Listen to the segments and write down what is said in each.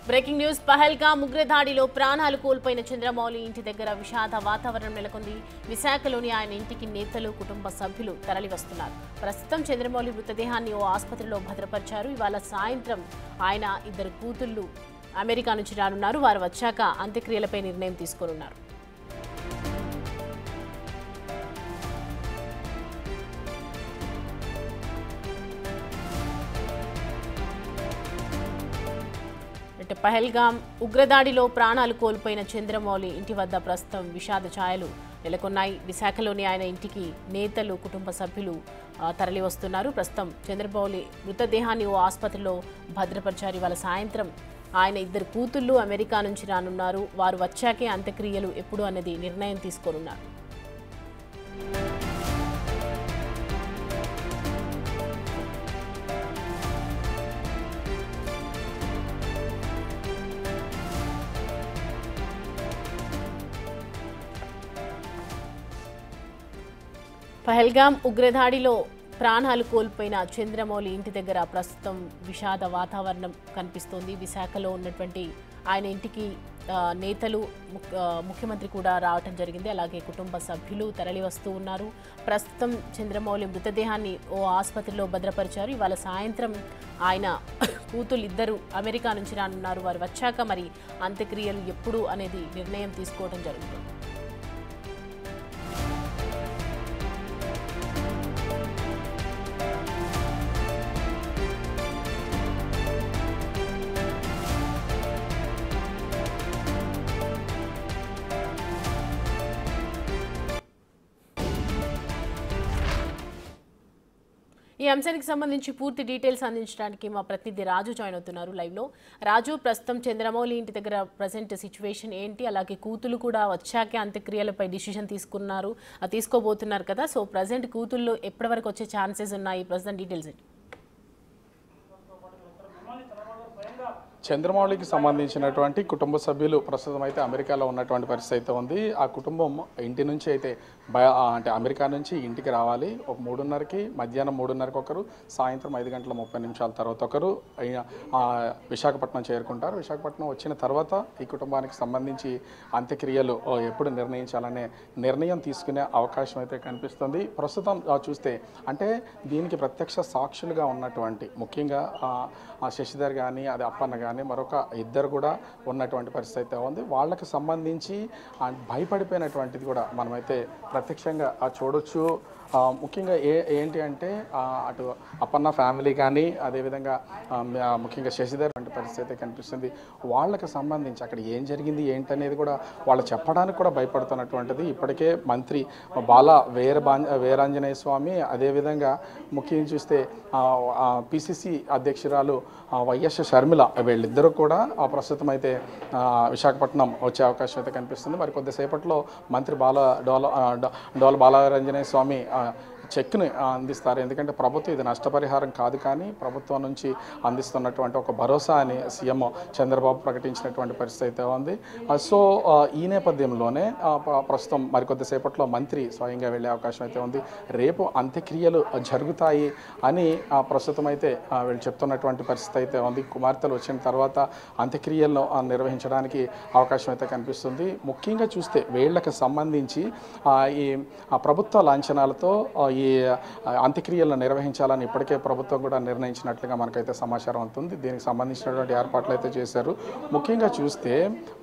Breaking news Pahalgam ఉగ్రదాడిలో ప్రాణాలు కోల్పోయిన చంద్రమౌళి ఇంటి దగ్గర విషాద వాతావరణం నెలకొంది. విశాఖలోని ఆయన ఇంటికి నేతలు, కుటుంబ సభ్యులు తరలివస్తున్నారు. ప్రస్తుతం చంద్రమౌళి మృతదేహాన్ని ఓ ఆసుపత్రిలో భద్రపరిచారు. ఇవాళ సాయంత్రం ఆయన ఇద్దరు కూతుళ్లు అమెరికా నుంచి రానున్నారు. వారు వచ్చాక అంత్యక్రియలపై నిర్ణయం తీసుకోనున్నారు. పహల్గామ్ ఉగ్రదాడిలో ప్రాణాలు కోల్పోయిన చంద్రమౌళి ఇంటి వద్ద ప్రస్తుతం విషాద ఛాయలు నెలకొన్నాయి. విశాఖలోని ఆయన ఇంటికి నేతలు, కుటుంబ సభ్యులు తరలి వస్తున్నారు. ప్రస్తుతం చంద్రమౌళి మృతదేహాన్ని ఓ ఆసుపత్రిలో భద్రపరిచారు. ఇవాళ సాయంత్రం ఆయన ఇద్దరు కూతుళ్లు అమెరికా నుంచి రానున్నారు. వారు వచ్చాకే అంత్యక్రియలు ఎప్పుడు అన్నది నిర్ణయం తీసుకోనున్నారు. పహల్గామ్ ఉగ్రదాడిలో ప్రాణాలు కోల్పోయిన చంద్రమౌళి ఇంటి దగ్గర ప్రస్తుతం విషాద వాతావరణం కనిపిస్తోంది. విశాఖలో ఉన్నటువంటి ఆయన ఇంటికి నేతలు, ముఖ్యమంత్రి కూడా రావటం జరిగింది. అలాగే కుటుంబ సభ్యులు తరలి వస్తూ ఉన్నారు. ప్రస్తుతం చంద్రమౌళి మృతదేహాన్ని ఓ ఆసుపత్రిలో భద్రపరిచారు. ఇవాళ సాయంత్రం ఆయన కూతుళ్ళు ఇద్దరు అమెరికా నుంచి రానున్నారు. వారు వచ్చాక మరి అంత్యక్రియలు ఎప్పుడు అనేది నిర్ణయం తీసుకోవడం జరుగుతుంది. ఈ అంశానికి సంబంధించి పూర్తి డీటెయిల్స్ అందించడానికి మా ప్రతినిధి రాజు జాయిన్ అవుతున్నారు లైవ్లో. రాజు, ప్రస్తుతం చంద్రమౌళి ఇంటి దగ్గర ప్రజెంట్ సిచ్యువేషన్ ఏంటి? అలాగే కూతుళ్ళు కూడా వచ్చాకే అంత్యక్రియలపై డిసిషన్ తీసుకోబోతున్నారు కదా. సో ప్రజెంట్ కూతుళ్ళు ఎప్పటి వరకు వచ్చే ఛాన్సెస్ ఉన్నాయి? ప్రజెంట్ డీటెయిల్స్ ఏంటి? చంద్రమౌళికి సంబంధించినటువంటి కుటుంబ సభ్యులు ప్రస్తుతం అయితే అమెరికాలో ఉన్నటువంటి పరిస్థితి అయితే ఉంది. ఆ కుటుంబం ఇంటి నుంచి అయితే అంటే అమెరికా నుంచి ఇంటికి రావాలి. ఒక 3:30కి, మధ్యాహ్నం 3:30కి ఒకరు, సాయంత్రం 5:30 తర్వాత ఒకరు విశాఖపట్నం చేరుకుంటారు. విశాఖపట్నం వచ్చిన తర్వాత ఈ కుటుంబానికి సంబంధించి అంత్యక్రియలు ఎప్పుడు నిర్ణయించాలనే నిర్ణయం తీసుకునే అవకాశం అయితే కనిపిస్తుంది. ప్రస్తుతం చూస్తే అంటే దీనికి ప్రత్యక్ష సాక్షులుగా ఉన్నటువంటి ముఖ్యంగా శశిధర్ కానీ, అది అప్పన్న కానీ, మరొక ఇద్దరు కూడా ఉన్నటువంటి పరిస్థితి అయితే ఉంది. వాళ్ళకి సంబంధించి భయపడిపోయినటువంటిది కూడా మనమైతే ప్రత్యక్షంగా చూడొచ్చు. ముఖ్యంగా ఏంటి అంటే అటు అప్పన్న ఫ్యామిలీ కానీ, అదేవిధంగా ముఖ్యంగా శశిధర్ వంటి పరిస్థితి అయితే కనిపిస్తుంది. వాళ్ళకి సంబంధించి అక్కడ ఏం జరిగింది ఏంటనేది కూడా వాళ్ళు చెప్పడానికి కూడా భయపడుతున్నటువంటిది. ఇప్పటికే మంత్రి వీరాంజనేయ స్వామి, అదేవిధంగా ముఖ్యంగా చూస్తే పిసిసి అధ్యక్షురాలు వైఎస్ షర్మిల, వీళ్ళిద్దరూ కూడా ప్రస్తుతం అయితే విశాఖపట్నం వచ్చే అవకాశం అయితే కనిపిస్తుంది. మరి కొద్దిసేపట్లో మంత్రి డోల బాలవీరాంజనేయ స్వామి చెక్ని అందిస్తారు. ఎందుకంటే ప్రభుత్వం ఇది నష్టపరిహారం కాదు, కానీ ప్రభుత్వం నుంచి అందిస్తున్నటువంటి ఒక భరోసా అని సీఎం చంద్రబాబు ప్రకటించినటువంటి పరిస్థితి అయితే ఉంది. సో ఈ నేపథ్యంలోనే ప్రస్తుతం మరికొద్దిసేపట్లో మంత్రి స్వయంగా వెళ్ళే అవకాశం అయితే ఉంది. రేపు అంత్యక్రియలు జరుగుతాయి అని ప్రస్తుతం అయితే వీళ్ళు చెప్తున్నటువంటి పరిస్థితి అయితే ఉంది. కుమార్తెలు వచ్చిన తర్వాత అంత్యక్రియలను నిర్వహించడానికి అవకాశం అయితే కనిపిస్తుంది. ముఖ్యంగా చూస్తే వీళ్ళకి సంబంధించి ఈ ప్రభుత్వ లాంఛనాలతో ఈ అంత్యక్రియలను నిర్వహించాలని ఇప్పటికే ప్రభుత్వం కూడా నిర్ణయించినట్లుగా మనకైతే సమాచారం అవుతుంది. దీనికి సంబంధించినటువంటి ఏర్పాట్లు అయితే చేశారు. ముఖ్యంగా చూస్తే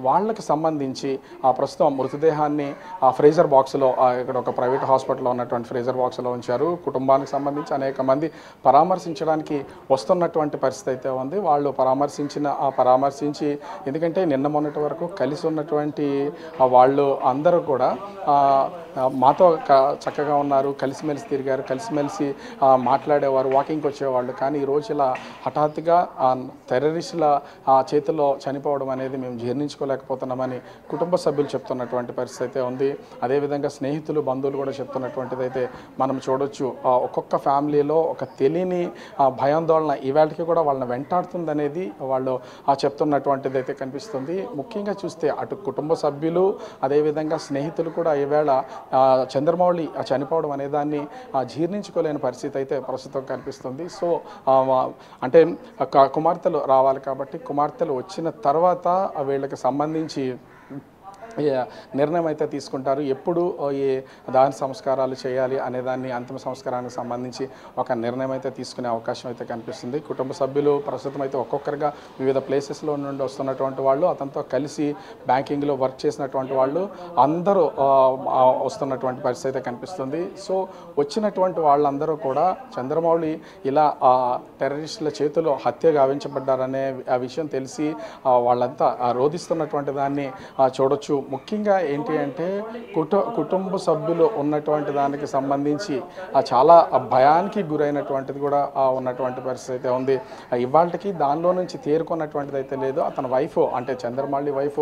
వాళ్ళకి సంబంధించి ప్రస్తుతం మృతదేహాన్ని ఫ్రీజర్ బాక్స్లో, ఇక్కడ ఒక ప్రైవేట్ హాస్పిటల్లో ఉన్నటువంటి ఫ్రీజర్ బాక్స్లో ఉంచారు. కుటుంబానికి సంబంధించి అనేక మంది పరామర్శించడానికి వస్తున్నటువంటి పరిస్థితి అయితే ఉంది. వాళ్ళు పరామర్శించి ఎందుకంటే నిన్న మొన్నటి వరకు కలిసి ఉన్నటువంటి వాళ్ళు అందరూ కూడా మాతో చక్కగా ఉన్నారు, కలిసిమెలిసి తిరిగారు, కలిసిమెలిసి మాట్లాడేవారు, వాకింగ్కి వచ్చేవాళ్ళు. కానీ ఈరోజు ఇలా హఠాత్తుగా టెర్రరిస్టుల చేతుల్లో చనిపోవడం అనేది మేము జీర్ణించుకోలేకపోతున్నామని కుటుంబ సభ్యులు చెప్తున్నటువంటి పరిస్థితి అయితే ఉంది. అదేవిధంగా స్నేహితులు, బంధువులు కూడా చెప్తున్నటువంటిది అయితే మనం చూడొచ్చు. ఒక్కొక్క ఫ్యామిలీలో ఒక తెలియని భయాందోళన ఈవేళకి కూడా వాళ్ళని వెంటాడుతుంది అనేది వాళ్ళు చెప్తున్నటువంటిది అయితే కనిపిస్తుంది. ముఖ్యంగా చూస్తే అటు కుటుంబ సభ్యులు, అదేవిధంగా స్నేహితులు కూడా ఈవేళ చంద్రమౌళి చనిపోవడం అనే దాన్ని జీర్ణించుకోలేని పరిస్థితి అయితే ప్రస్తుతం కనిపిస్తుంది. సో అంటే కుమార్తెలు రావాలి కాబట్టి కుమార్తెలు వచ్చిన తర్వాత వీళ్ళకి సంబంధించి నిర్ణయం అయితే తీసుకుంటారు. ఎప్పుడు ఈ దాన సంస్కారాలు చేయాలి అనే దాన్ని అంతిమ సంస్కారానికి సంబంధించి ఒక నిర్ణయం అయితే తీసుకునే అవకాశం అయితే కనిపిస్తుంది. కుటుంబ సభ్యులు ప్రస్తుతం అయితే ఒక్కొక్కరుగా వివిధ ప్లేసెస్లో నుండి వస్తున్నటువంటి వాళ్ళు, అతనితో కలిసి బ్యాంకింగ్లో వర్క్ చేసినటువంటి వాళ్ళు అందరూ వస్తున్నటువంటి పరిస్థితి అయితే కనిపిస్తుంది. సో వచ్చినటువంటి వాళ్ళందరూ కూడా చంద్రమౌళి ఇలా టెర్రరిస్టుల చేతిలో హత్య గావించబడ్డారనే ఆ విషయం తెలిసి వాళ్ళంతా రోధిస్తున్నటువంటి దాన్ని చూడొచ్చు. ముఖ్యంగా ఏంటి అంటే కుటుంబ సభ్యులు ఉన్నటువంటి దానికి సంబంధించి చాలా భయానికి గురైనటువంటిది కూడా ఉన్నటువంటి పరిస్థితి అయితే ఉంది. ఇవాళకి దానిలో నుంచి తేరుకున్నటువంటిది అయితే లేదు. అతని వైఫ్ అంటే చంద్రమౌళి వైఫ్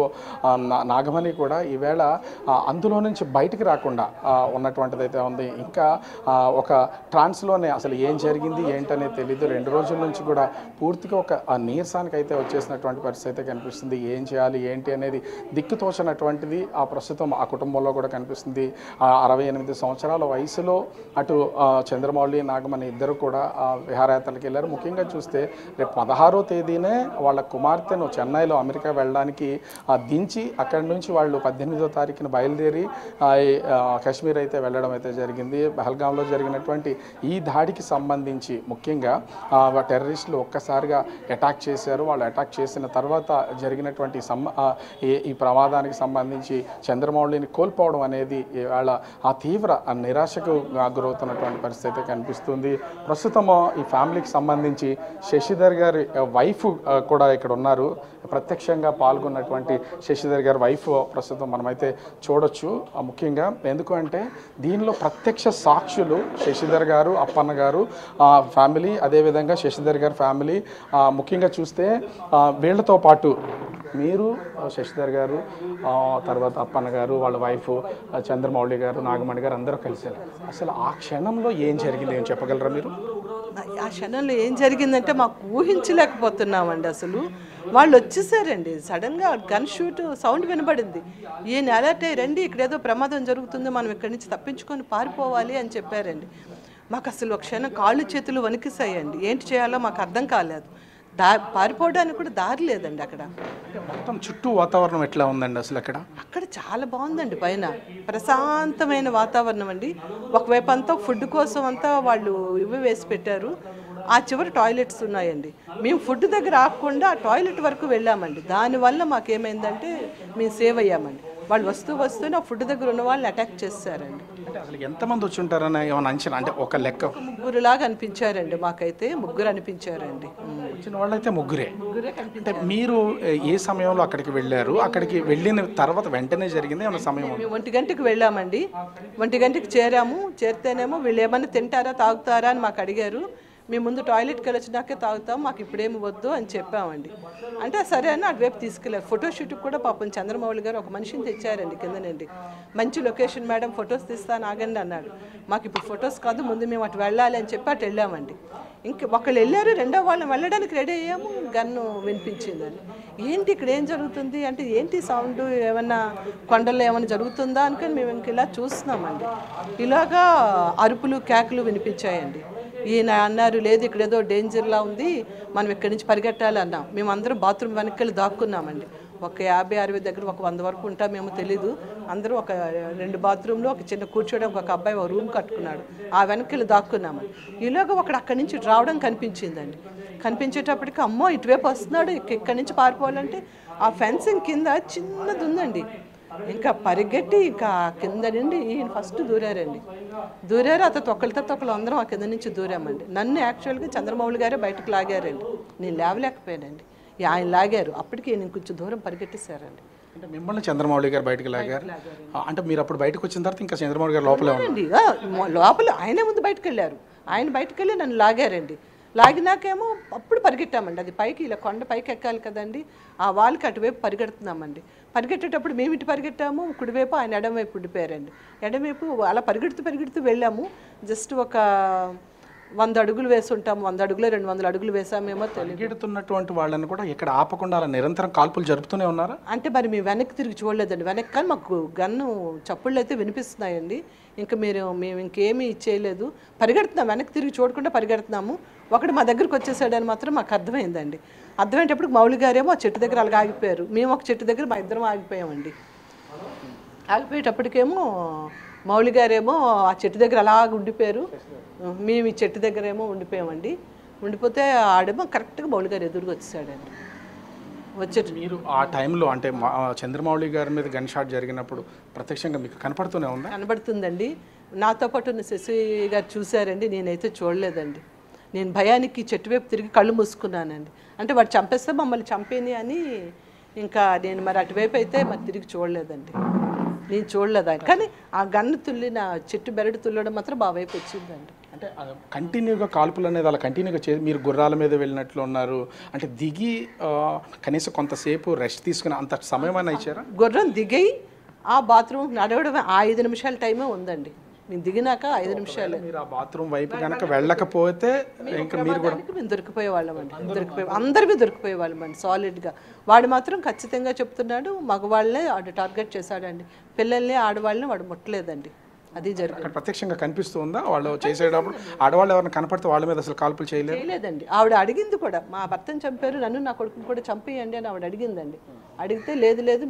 నాగమణి కూడా ఈవేళ అందులో నుంచి బయటికి రాకుండా ఉన్నటువంటిది అయితే ఉంది. ఇంకా ఒక ట్రాన్స్లోనే అసలు ఏం జరిగింది ఏంటనేది తెలియదు. 2 రోజుల నుంచి కూడా పూర్తిగా ఒక నీరసానికి అయితే వచ్చేసినటువంటి పరిస్థితి అయితే కనిపిస్తుంది. ఏం చేయాలి ఏంటి అనేది దిక్కుతోచనటువంటిది ప్రస్తుతం ఆ కుటుంబంలో కూడా కనిపిస్తుంది. 68 సంవత్సరాల వయసులో అటు చంద్రమౌళి నాగమణి ఇద్దరు కూడా విహారయాత్రలకు వెళ్ళారు. ముఖ్యంగా చూస్తే రేపు 16వ తేదీనే వాళ్ళ కుమార్తెను చెన్నైలో అమెరికా వెళ్ళడానికి దించి అక్కడి నుంచి వాళ్ళు 18వ తారీఖున బయలుదేరి కాశ్మీర్ అయితే వెళ్ళడం అయితే జరిగింది. పహల్గాంలో జరిగినటువంటి ఈ దాడికి సంబంధించి ముఖ్యంగా టెర్రరిస్టులు ఒక్కసారిగా అటాక్ చేశారు. వాళ్ళు అటాక్ చేసిన తర్వాత జరిగినటువంటి ఈ ప్రమాదానికి సంబంధించి చంద్రమౌళిని కోల్పోవడం అనేది ఇవాళ తీవ్ర నిరాశకు గురవుతున్నటువంటి పరిస్థితి కనిపిస్తుంది. ప్రస్తుతం ఈ ఫ్యామిలీకి సంబంధించి శశిధర్ గారి వైఫ్ కూడా ఇక్కడ ఉన్నారు. ప్రత్యక్షంగా పాల్గొన్నటువంటి శశిధర్ గారి వైఫ్ ప్రస్తుతం మనమైతే చూడొచ్చు. ముఖ్యంగా ఎందుకంటే దీనిలో ప్రత్యక్ష సాక్షులు శశిధర్ గారు, అప్పన్న గారు ఫ్యామిలీ, అదేవిధంగా శశిధర్ గారి ఫ్యామిలీ. ముఖ్యంగా చూస్తే వీళ్ళతో పాటు మీరు శశిధర్ గారు, తర్వాత అప్పన్న గారు, వాళ్ళ వైఫ్ చంద్రమౌళి గారు, నాగమణి గారు అందరూ కలిసారు. అసలు ఆ క్షణంలో ఏం జరిగింది ఏం చెప్పగలరా మీరు? ఆ క్షణంలో ఏం జరిగిందంటే మాకు ఊహించలేకపోతున్నామండి. అసలు వాళ్ళు వచ్చేసారండి. సడన్గా గన్ షూట్ సౌండ్ వినబడింది. ఈయన అలర్ట్ అయ్యి రండి, ఇక్కడ ఏదో ప్రమాదం జరుగుతుంది, మనం ఇక్కడి నుంచి తప్పించుకొని పారిపోవాలి అని చెప్పారండి. మాకు అసలు ఒక క్షణం కాళ్ళు చేతులు వణికిసాయండి. ఏంటి చేయాలో మాకు అర్థం కాలేదు. పారిపోవడానికి కూడా దారి లేదండి. అక్కడ మొత్తం చుట్టూ వాతావరణం ఎట్లా ఉందండి అసలు? అక్కడ చాలా బాగుందండి. పైన ప్రశాంతమైన వాతావరణం అండి. ఒకవైపు అంతా ఫుడ్ కోసం అంతా వాళ్ళు ఇవి వేసి పెట్టారు. ఆ చివరి టాయిలెట్స్ ఉన్నాయండి. మేము ఫుడ్ దగ్గర ఆగకుండా ఆ టాయిలెట్ వరకు వెళ్ళామండి. దానివల్ల మాకేమైందంటే మేము సేవ్ అయ్యామండి. వాళ్ళు వస్తూనే ఆ ఫుడ్ దగ్గర ఉన్న వాళ్ళని అటాక్ చేస్తారండి. అంటే అసలు ఎంతమంది వచ్చి ఉంటారని ఏమైనా అంచనా? అంటే ఒక లెక్క 3 లాగా అనిపించారండి. మాకైతే 3 అనిపించారండి. వచ్చిన వాళ్ళైతే 3. అంటే మీరు ఏ సమయంలో అక్కడికి వెళ్ళారు? అక్కడికి వెళ్ళిన తర్వాత వెంటనే జరిగింది ఏమైనా సమయం? మేము 1 గంటకి వెళ్ళామండి. 1 గంటకి చేరాము. చేరితేనేమో వీళ్ళు ఏమన్నా తింటారా తాగుతారా అని మాకు అడిగారు. మేము ముందు టాయిలెట్కి వెళ్ళి వచ్చినాకే తాగుతాం, మాకు ఇప్పుడేమి వద్దు అని చెప్పామండి. అంటే సరే అని అటువైపు తీసుకెళ్ళారు. ఫోటోషూట్కి కూడా పాపం చంద్రమౌళి గారు ఒక మనిషిని తెచ్చారండి కిందనండి. మంచి లొకేషన్ మేడం, ఫొటోస్ తీస్తాను ఆగండి అన్నాడు. మాకు ఇప్పుడు ఫొటోస్ కాదు, ముందు మేము అటు వెళ్ళాలి అని చెప్పి అటు వెళ్ళామండి. ఒకళ్ళు వెళ్ళారు, రెండో వాళ్ళని వెళ్ళడానికి రెడీ అయ్యాము. గన్ను వినిపించిందని ఏంటి ఇక్కడ ఏం జరుగుతుంది అంటే ఏంటి సౌండ్, ఏమన్నా కొండల్లో ఏమైనా జరుగుతుందా అనుకొని మేము ఇంక ఇలా చూస్తున్నామండి. ఇలాగా అరుపులు కేకలు వినిపించాయండి. ఈయన అన్నారు లేదు ఇక్కడ ఏదో డేంజర్లా ఉంది, మనం ఇక్కడి నుంచి పరిగెట్టాలి అన్నాం. మేము అందరం బాత్రూమ్ వెనక్కి దాక్కున్నామండి. ఒక 50-60 దగ్గర ఒక 100 వరకు ఉంటామేమో తెలీదు. అందరూ ఒక 2 బాత్రూంలో ఒక చిన్న కూర్చోడానికి ఒక అబ్బాయి ఒక రూమ్ కట్టుకున్నాడు. ఆ వెనక్కి దాక్కున్నామని ఈలోగా ఒకడు అక్కడి నుంచి రావడం కనిపించిందండి. కనిపించేటప్పటికి అమ్మో ఇటువైపు వస్తున్నాడు, ఇక్కడి నుంచి పారిపోవాలంటే ఆ ఫెన్సింగ్ కింద చిన్నది ఉందండి. ఇంకా పరిగెట్టి ఇంకా కింద నుండి ఈయన ఫస్ట్ దూరారండి. దూరారు, అతను ఒకళ్ళు అందరం ఆ కింద నుంచి దూరామండి. నన్ను యాక్చువల్గా చంద్రమౌళి గారే బయటకు లాగారండి. నేను లేవలేకపోయానండి. ఆయన లాగారు. అప్పటికి నేను కొంచెం దూరం పరిగెట్టేశారండి. అంటే మిమ్మల్ని చంద్రమౌళి గారు బయటకు లాగారు? అంటే మీరు అప్పుడు బయటకు వచ్చిన తర్వాత ఇంకా చంద్రమౌళి గారు లోపలే ఉన్నారండి. లోపల ఆయనే ముందు బయటకు వెళ్ళారు. ఆయన బయటకు వెళ్ళి నన్ను లాగారండి. లాగినాకేమో అప్పుడు పరిగెట్టామండి. అది పైకి ఇలా కొండ పైకి ఎక్కాలి కదండి, ఆ వాళ్ళకి అటువైపు పరిగెడుతున్నామండి. పరిగెట్టేటప్పుడు మేము ఇటు పరిగెట్టాము, కుడివైపు ఆయన ఎడమవైపు ఉండిపోయారండి. ఎడమవైపు అలా పరిగెడుతూ వెళ్ళాము. జస్ట్ ఒక 100 అడుగులు వేసి ఉంటాం, 100 అడుగులు 200 అడుగులు వేసామేమో తెలియదు. పరిగెడుతున్నటువంటి వాళ్ళని కూడా ఇక్కడ ఆపకుండా అలా నిరంతరం కాల్పులు జరుపుతూనే ఉన్నారా? అంటే మరి మేము వెనక్కి తిరిగి చూడలేదండి. వెనక్కి కానీ మాకు గన్ను చప్పుళ్ళు అయితే వినిపిస్తున్నాయండి. ఇంకా మేము ఇంకేమీ చేయలేదు, పరిగెడుతున్నాం, వెనక్కి తిరిగి చూడకుండా పరిగెడుతున్నాము. ఒకటి మా దగ్గరికి వచ్చేసాడని మాత్రం మాకు అర్థమైందండి. అర్థమయ్యేటప్పుడు మౌలి గారేమో ఆ చెట్టు దగ్గర అలాగ ఆగిపోయారు. మేము ఒక చెట్టు దగ్గర మా ఇద్దరం ఆగిపోయామండి. ఆగిపోయేటప్పటికేమో మౌలి గారేమో ఆ చెట్టు దగ్గర అలాగ ఉండిపోయారు, మేము ఈ చెట్టు దగ్గర ఏమో ఉండిపోయామండి. ఉండిపోతే ఆడేమో కరెక్ట్గా మౌలి గారు ఎదురుగా వచ్చేసాడండి. మీరు ఆ టైంలో అంటే చంద్రమౌళి గారి మీద గన్ షాట్ జరిగినప్పుడు ప్రత్యక్షంగా మీకు కనపడుతూనే ఉందా? కనబడుతుందండి. నాతో పాటు ఉన్న శశి గారు చూశారండి, నేనైతే చూడలేదండి. నేను భయానికి చెట్టు వైపు తిరిగి కళ్ళు మూసుకున్నానండి. అంటే వాడు చంపేస్తే మమ్మల్ని చంపేని అని ఇంకా నేను మరి అటువైపు అయితే మరి తిరిగి చూడలేదండి. నేను చూడలేదు. కానీ ఆ గన్ను తుల్లిన చెట్టు బెరడు తుల్లడం మాత్రం మా వైపు వచ్చిందండి. అంటే కంటిన్యూగా కాల్పులు అనేది అలా కంటిన్యూగా మీరు గుర్రాల మీద వెళ్ళినట్లు ఉన్నారు అంటే దిగి కనీసం కొంతసేపు రెస్ట్ తీసుకుని అంత సమయమైనా ఇచ్చారా? గుర్రం దిగి ఆ బాత్రూమ్ నడవడం 5 నిమిషాల టైమే ఉందండి. నేను దిగినాక 5 నిమిషాలు. మీరు ఆ బాత్రూమ్ వైపు కనుక వెళ్ళకపోతే ఇంకా మీరు కూడా మేము దొరికిపోయేవాళ్ళం అండి. అందరికీ దొరికిపోయేవాళ్ళం అండి సాలిడ్గా. వాడు మాత్రం ఖచ్చితంగా చెప్తున్నాడు, మగవాళ్ళనే వాడు టార్గెట్ చేశాడండి, పిల్లల్ని ఆడవాళ్ళని వాడు ముట్టలేదండి. అది జరిగింది. ప్రత్యక్షంగా కనిపిస్తుందా వాళ్ళు చేసేటప్పుడు? ఆడవాళ్ళు ఎవరైనా కనపడితే వాళ్ళ మీద అసలు కాల్పులు చేయలేదండి. ఆవిడ అడిగింది కూడా, మా భర్తను చంపారు, నన్ను నా కొడుకుని కూడా చంపేయండి అని ఆవిడ అడిగిందండి. అడిగితే లేదు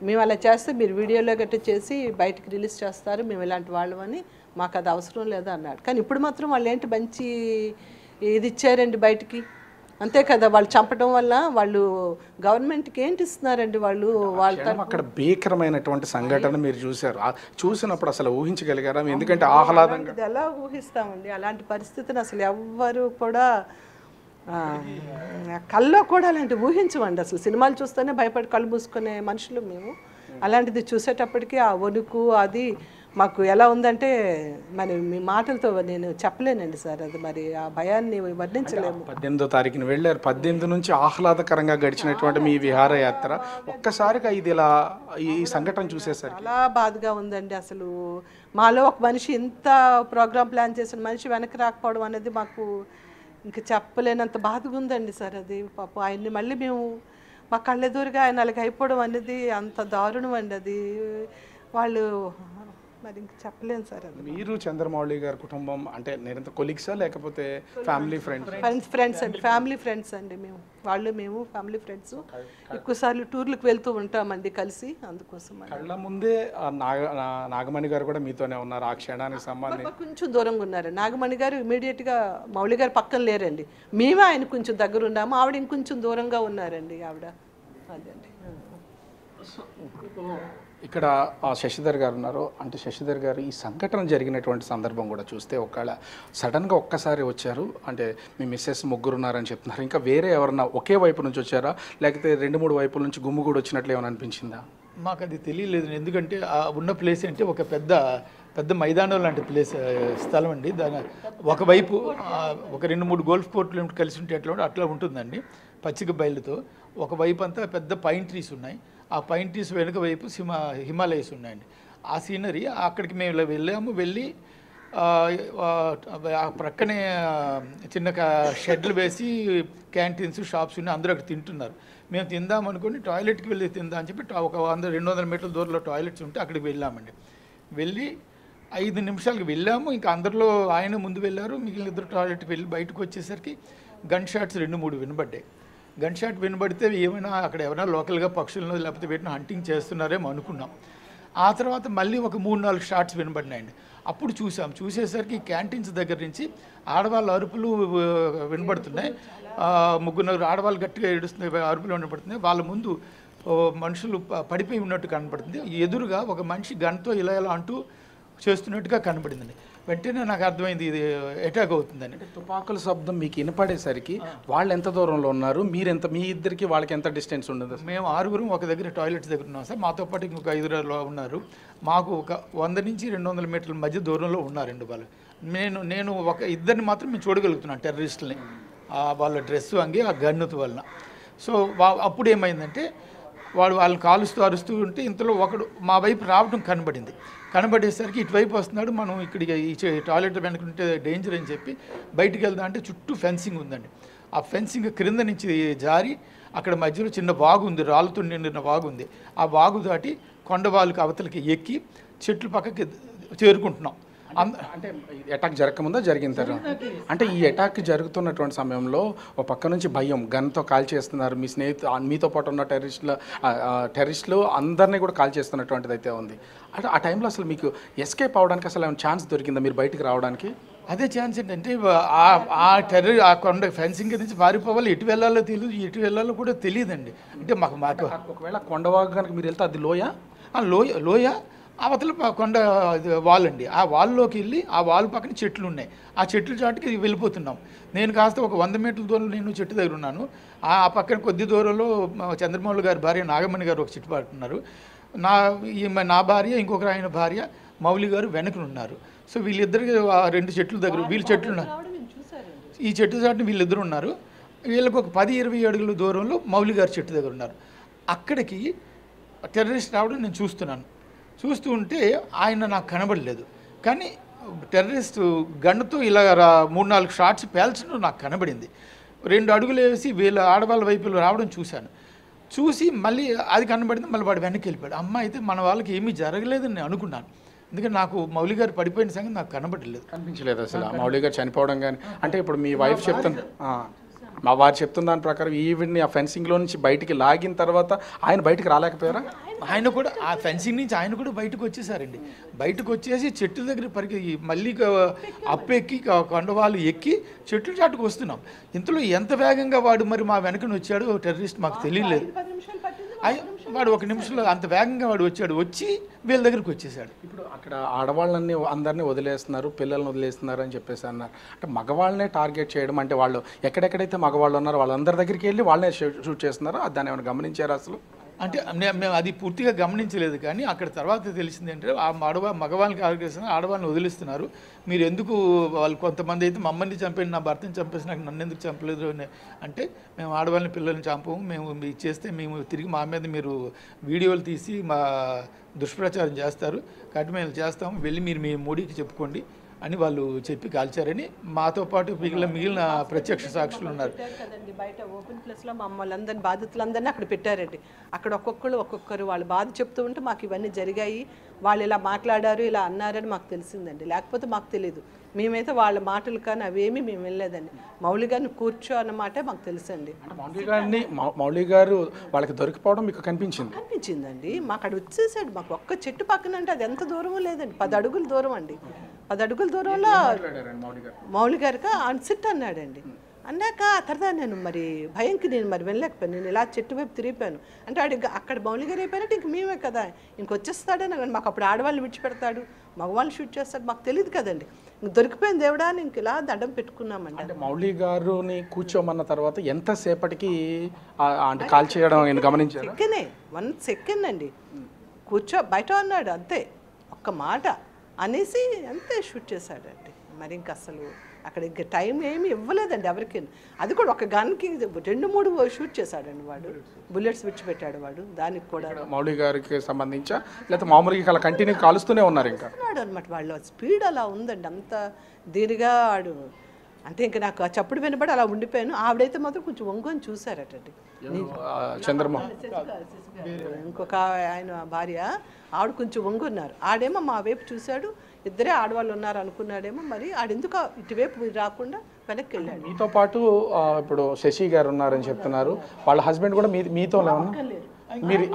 మేము అలా చేస్తే మీరు వీడియోలో గట్రా చేసి బయటకు రిలీజ్ చేస్తారు, మేము ఇలాంటి వాళ్ళమని, మాకు అది అవసరం లేదు అన్నాడు. కానీ ఇప్పుడు మాత్రం వాళ్ళు ఏంటి మంచి ఇది ఇచ్చారండి బయటికి, అంతే కదా. వాళ్ళు చంపడం వల్ల వాళ్ళు గవర్నమెంట్కి ఏంటి ఇస్తున్నారండి వాళ్ళు అక్కడ భీకరమైనటువంటి సంఘటన మీరు చూశారు. చూసినప్పుడు అసలు ఊహించగలిగారా? ఎందుకంటే ఆహ్లాదంగా ఎలా ఊహిస్తామండి అలాంటి పరిస్థితిని? అసలు ఎవ్వరు కూడా కల్లో కూడా అలాంటి ఊహించమండి. అసలు సినిమాలు చూస్తేనే భయపడి కళ్ళు మూసుకునే మనుషులు మేము. అలాంటిది చూసేటప్పటికి ఆ వణుకు అది మాకు ఎలా ఉందంటే మరి మీ మాటలతో నేను చెప్పలేనండి సార్. అది మరి ఆ భయాన్ని వర్ణించలేము. 18వ తారీఖున వెళ్ళారు. 18 నుంచి ఆహ్లాదకరంగా గడిచినటువంటి మీ విహారయాత్ర ఒక్కసారిగా ఇది ఇలా ఈ సంఘటన చూసేసరికి చాలా బాధగా ఉందండి. అసలు మాలో ఒక మనిషి ఇంత ప్రోగ్రామ్ ప్లాన్ చేసిన మనిషి వెనక్కి రాకపోవడం అనేది మాకు ఇంకా చెప్పలేనంత బాధగా ఉందండి సార్. అది పాపం ఆయన్ని మళ్ళీ మేము మా కళ్ళెదురుగా ఆయన అలాగ అయిపోవడం అనేది అంత దారుణం అండి. అది వాళ్ళు మరి ఇంక చెప్పలేను సార్. అది మీరు చంద్రమౌళి గారి కుటుంబం అంటే నిరంతర కొలీగ్సా లేకపోతే ఫ్యామిలీ ఫ్రెండ్స్ అండి, ఫ్యామిలీ ఫ్రెండ్స్ అండి. మేము ఫ్యామిలీ ఫ్రెండ్స్. ఎక్కువసార్లు టూర్లకు వెళ్తూ ఉంటామండి కలిసి. అందుకోసం కళ్ళ ముందే నాగమణి గారు కూడా మీతోనే ఉన్నారు ఆ క్షణానికి సంబంధించి? కొంచెం దూరంగా ఉన్నారు. నాగమణి గారు ఇమీడియట్గా మౌళి గారు పక్కన లేరండి, మేమే ఆయన కొంచెం దగ్గర ఉన్నాము, ఆవిడ ఇంకొంచెం దూరంగా ఉన్నారండి ఆవిడ. అదండి. ఇక్కడ శశిధర్ గారు ఉన్నారు. అంటే శశిధర్ గారు ఈ సంఘటన జరిగినటువంటి సందర్భం కూడా చూస్తే ఒకవేళ సడన్గా ఒక్కసారి వచ్చారు అంటే మీ మిస్సెస్ ముగ్గురు ఉన్నారని చెప్తున్నారు, ఇంకా వేరే ఎవరన్నా ఒకే వైపు నుంచి వచ్చారా లేకపోతే 2-3 వైపుల నుంచి గుమ్ము కూడా వచ్చినట్లు ఏమైనా అనిపించిందా? మాకు అది తెలియలేదు. ఎందుకంటే ఉన్న ప్లేస్ అంటే ఒక పెద్ద మైదానం లాంటి స్థలం అండి. దాని ఒకవైపు ఒక 2-3 గోల్ఫ్ కోర్టులు కలిసి ఉంటే అట్లా ఉంటుందండి పచ్చిక బయలుతో. ఒకవైపు అంతా పెద్ద పైన్ ట్రీస్ ఉన్నాయి, ఆ పైన్ ట్రీస్ వెనుక వైపు హిమాలయస్ ఉన్నాయండి. ఆ సీనరీ అక్కడికి మేము వెళ్ళి ఆ ప్రక్కనే చిన్న షెడ్లు వేసి క్యాంటీన్స్ షాప్స్ ఉన్నాయి, అందరూ అక్కడ తింటున్నారు. మేము తిందాం అనుకుని టాయిలెట్కి వెళ్ళి తిందాం అని చెప్పి ఒక 100-200 మీటర్ల దూరంలో టాయిలెట్స్ ఉంటే అక్కడికి వెళ్ళామండి. వెళ్ళి 5 నిమిషాలకి వెళ్ళాము. ఇంకా అందరిలో ఆయన ముందు వెళ్ళారు, మిగిలిన ఇద్దరు టాయిలెట్కి వెళ్ళి బయటకు వచ్చేసరికి గన్ షాట్స్ 2-3 వినబడ్డాయి. గన్ షాట్ వినబడితే ఏమైనా అక్కడ ఎవరైనా లోకల్గా పక్షులను లేకపోతే వీటిని హంటింగ్ చేస్తున్నారేమో అనుకున్నాం. ఆ తర్వాత మళ్ళీ ఒక 3-4 షాట్స్ వినబడినాయండి. అప్పుడు చూసేసరికి క్యాంటీన్స్ దగ్గర నుంచి ఆడవాళ్ళ అరుపులు వినబడుతున్నాయి. 3-4 ఆడవాళ్ళు గట్టిగా ఏడుస్తున్నాయి, అరుపులు వినబడుతున్నాయి. వాళ్ళ ముందు మనుషులు పడిపోయి ఉన్నట్టు కనపడుతుంది. ఎదురుగా ఒక మనిషి గన్తో ఇలా అంటూ చేస్తున్నట్టుగా కనపడిందండి. వెంటనే నాకు అర్థమైంది ఇది అటాక్ అవుతుందని. తుపాకుల శబ్దం మీకు వినపడేసరికి వాళ్ళు ఎంత దూరంలో ఉన్నారు, మీ ఇద్దరికి వాళ్ళకి ఎంత డిస్టెన్స్ ఉండదు? మేము 6 ఒక దగ్గర టాయిలెట్స్ దగ్గర ఉన్నాం సార్. మాతో పాటు ఇంకొక 5 ఉన్నారు. మాకు ఒక 100 నుంచి 200 మీటర్ల మధ్య దూరంలో ఉన్నారండి వాళ్ళు. నేను ఒక ఇద్దరిని మాత్రం మేము చూడగలుగుతున్నాను, టెర్రరిస్టులని, వాళ్ళ డ్రెస్సు అంగి ఆ గన్నుతో వలన. సో అప్పుడు ఏమైందంటే వాళ్ళని కాలుస్తూ అరుస్తూ ఉంటే ఇంతలో ఒకడు మా వైపు రావడం కనబడింది. కనబడేసరికి ఇటువైపు వస్తున్నాడు, మనం ఇక్కడికి ఈ టాయిలెట్ వెనుకుంటే డేంజర్ అని చెప్పి బయటికి వెళ్దాం అంటే చుట్టూ ఫెన్సింగ్ ఉందండి. ఆ ఫెన్సింగ్ క్రింద నుంచి జారి అక్కడ మధ్యలో చిన్న వాగు ఉంది, రాళ్ళతో నిండిన వాగు ఉంది. ఆ వాగు దాటి కొండవాళ్ళకి అవతలకి ఎక్కి చెట్లు పక్కకి చేరుకుంటున్నాం. అంటే అటాక్ జరగకముందా జరిగిన తర్వాత? అంటే ఈ అటాక్ జరుగుతున్నటువంటి సమయంలో ఒక పక్క నుంచి భయం, గన్తో కాల్ చేస్తున్నారు, మీ మీతో పాటు ఉన్న టెర్రరిస్టులు అందరినీ కూడా కాల్ చేస్తున్నటువంటిది అయితే ఉంది. అంటే ఆ టైంలో అసలు మీకు ఎస్కేప్ అవడానికి అసలు ఏమైనా ఛాన్స్ దొరికిందా మీరు బయటికి రావడానికి? అదే ఛాన్స్ ఏంటంటే ఆ కొండ ఫెన్సింగ్ నుంచి పారిపోవాలి, ఎటు వెళ్ళాలో తెలియదు, ఎటు వెళ్ళాలో కూడా తెలియదండి. అంటే మాకు ఒకవేళ కొండవాగు కనుక మీరు వెళ్తే అది లోయ అవతల కొండ వాల్ అండి. ఆ వాల్లోకి వెళ్ళి ఆ వాల్ పక్కన చెట్లు ఉన్నాయి, ఆ చెట్ల చాటుకి వెళ్ళిపోతున్నాం. నేను కాస్త ఒక 100 మీటర్ల దూరంలో నేను చెట్టు దగ్గర ఉన్నాను. ఆ పక్కన కొద్ది దూరంలో చంద్రమౌళి గారి భార్య నాగమణి గారు ఒక చెట్టు పడుతున్నారు. నా భార్య, ఇంకొకరు ఆయన భార్య మౌలి గారు వెనకనున్నారు. సో వీళ్ళిద్దరికి 2 చెట్ల దగ్గర వీళ్ళ చెట్లు ఉన్నారు, ఈ చెట్టు చాటుని వీళ్ళిద్దరు ఉన్నారు. వీళ్ళకి ఒక 10-20 అడుగుల దూరంలో మౌలి గారి చెట్టు దగ్గర ఉన్నారు. అక్కడికి టెర్రరిస్ట్ రావడం నేను చూస్తూ ఉంటే ఆయన నాకు కనబడలేదు. కానీ టెర్రరిస్ట్ గన్నుతో ఇలా 3-4 షాట్స్ పేల్చడం నాకు కనబడింది. 2 అడుగులు వేసి వీళ్ళ ఆడవాళ్ళ వైపులు రావడం చూసి మళ్ళీ అది కనబడింది. మళ్ళీ వాడు వెనక్కి వెళ్ళిపోయాడు. అమ్మ అయితే మన వాళ్ళకి ఏమీ జరగలేదని నేను అనుకున్నాను. ఎందుకంటే నాకు మౌలి గారు పడిపోయిన సంగతి నాకు కనిపించలేదు అసలు. మౌలి గారు చనిపోవడం కానీ అంటే ఇప్పుడు మీ వైఫ్ మా వారు చెప్తున్న దాని ప్రకారం ఈవిడ్ని ఆ ఫెన్సింగ్లో నుంచి బయటికి లాగిన తర్వాత ఆయన బయటికి రాలేకపోయారా? ఆయన కూడా ఆ ఫెన్సింగ్ నుంచి ఆయన కూడా బయటకు వచ్చేసారండి. బయటకు వచ్చేసి చెట్ల దగ్గర మళ్ళీ అప్పెక్కి కొండవాళ్ళు ఎక్కి చెట్ల చాటుకు వస్తున్నాం. ఇంతలో ఎంత వేగంగా వాడు మరి మా వెనకను వచ్చాడు టెర్రరిస్ట్ మాకు తెలియలేదు. వాడు 1 నిమిషంలో అంత వేగంగా వాడు వచ్చి వీళ్ళ దగ్గరికి వచ్చేసాడు. ఇప్పుడు అక్కడ ఆడవాళ్ళని అందరినీ వదిలేస్తున్నారు, పిల్లల్ని వదిలేస్తున్నారు అని చెప్పేసి అన్నారు. అంటే మగవాళ్ళనే టార్గెట్ చేయడం అంటే వాళ్ళు ఎక్కడెక్కడైతే మగవాళ్ళు ఉన్నారో వాళ్ళందరి దగ్గరికి వెళ్ళి వాళ్ళనే షూట్ చేస్తున్నారో దాన్ని ఏమైనా గమనించారా అసలు? అంటే మేము అది పూర్తిగా గమనించలేదు. కానీ అక్కడ తర్వాత తెలిసింది ఏంటంటే ఆ మగవాళ్ళకి ఆర్గనైజేషన్ ఆడవాళ్ళని వదిలిస్తున్నారు. మీరు ఎందుకు వాళ్ళు కొంతమంది అయితే మమ్మల్ని చంపేయండి, నా భర్తని చంపేసి నాకు నన్ను ఎందుకు చంపలేదు అంటే మేము ఆడవాళ్ళని పిల్లల్ని చంపము, మేము చేస్తే మేము తిరిగి మా మీద మీరు వీడియోలు తీసి మా దుష్ప్రచారం చేస్తారు కాబట్టి మేము చేస్తాము, వెళ్ళి మీరు మీ మోడీకి చెప్పుకోండి అని వాళ్ళు చెప్పి కాల్చారని మాతో పాటు మిగిలిన ప్రత్యక్ష సాక్షులు ఉన్నారు. బయట ఓపెన్ ప్లేస్లో మమ్మల్ని అందరినీ బాధితులందరినీ అక్కడ పెట్టారండి. అక్కడ ఒక్కొక్కరు వాళ్ళ బాధ చెప్తూ ఉంటే మాకు ఇవన్నీ జరిగాయి, వాళ్ళు ఇలా మాట్లాడారు ఇలా అన్నారని మాకు తెలిసిందండి. లేకపోతే మాకు తెలియదు. మేమైతే వాళ్ళ మాటలు కానీ అవేమీ మేము వెళ్ళలేదండి. మౌలి గారిని కూర్చో అన్నమాట మాకు తెలుసండి. మౌలి గారు వాళ్ళకి దొరికిపోవడం మీకు కనిపించిందండి. మాకు అక్కడ వచ్చేసాడు. మాకు ఒక్క చెట్టు పక్కన అంటే అది ఎంత దూరమో లేదండి, 10 అడుగుల దూరం అండి. 10 అడుగుల దూరంలో మౌలి గారికి సిట్ అన్నాడండి. అన్నాక తర్వాత నేను మరి భయంకి నేను మరి వెళ్ళలేకపోయాను. నేను ఇలా చెట్టు వైపు తిరిగిపోయాను. అంటే వాడు అక్కడ మౌలి గారు అయిపోయినట్టు ఇంక మేమే కదా, ఇంకొచ్చేస్తాడని మాకు అప్పుడు ఆడవాళ్ళు విడిచిపెడతాడు, మగవాళ్ళు షూట్ చేస్తాడు మాకు తెలియదు కదండి. ఇంక దొరికిపోయింది దేవుడా అని ఇంక ఇలా దండం పెట్టుకున్నామండి. అంటే మౌలి గారుని కూర్చోమన్న తర్వాత ఎంతసేపటికి కాల్ చేయడం గమనించారు? 1 సెకండ్ అండి. బయట అన్నాడు అంతే, ఒక్క మాట అనేసి అంతే షూట్ చేశాడండి. మరి ఇంక అసలు అక్కడ ఇంక టైం ఏమి ఇవ్వలేదండి ఎవరికి. అది కూడా ఒక గన్కి 2-3 షూట్ చేశాడండి వాడు, బుల్లెట్స్ విడిచిపెట్టాడు వాడు. దానికి కూడా మౌలి గారికి సంబంధించి లేకపోతే మామూలుగా అలా కంటిన్యూ కాలుస్తూనే ఉన్నారు ఇంకా అనమాట. వాళ్ళు స్పీడ్ అలా ఉందండి, అంత దీనిగా ఆడు. అంటే ఇంకా నాకు ఆ చప్పుడు వినబడి అలా ఉండిపోయాను. ఆవిడైతే మాత్రం కొంచెం వంగుని చూసారటండి. చంద్రమోహన్ ఇంకొక ఆయన భార్య ఆవిడ కొంచెం వంగున్నారు. ఆడేమో మా వైపు చూశాడు, ఇద్దరే ఆడవాళ్ళు ఉన్నారు అనుకున్నాడేమో. మరి ఆడెందుకు ఇటువైపు రాకుండా వెనక్కి వెళ్ళాడు. మీతో పాటు ఇప్పుడు శశి గారు ఉన్నారని చెప్తున్నారు, వాళ్ళ హస్బెండ్ కూడా మీతో మీరు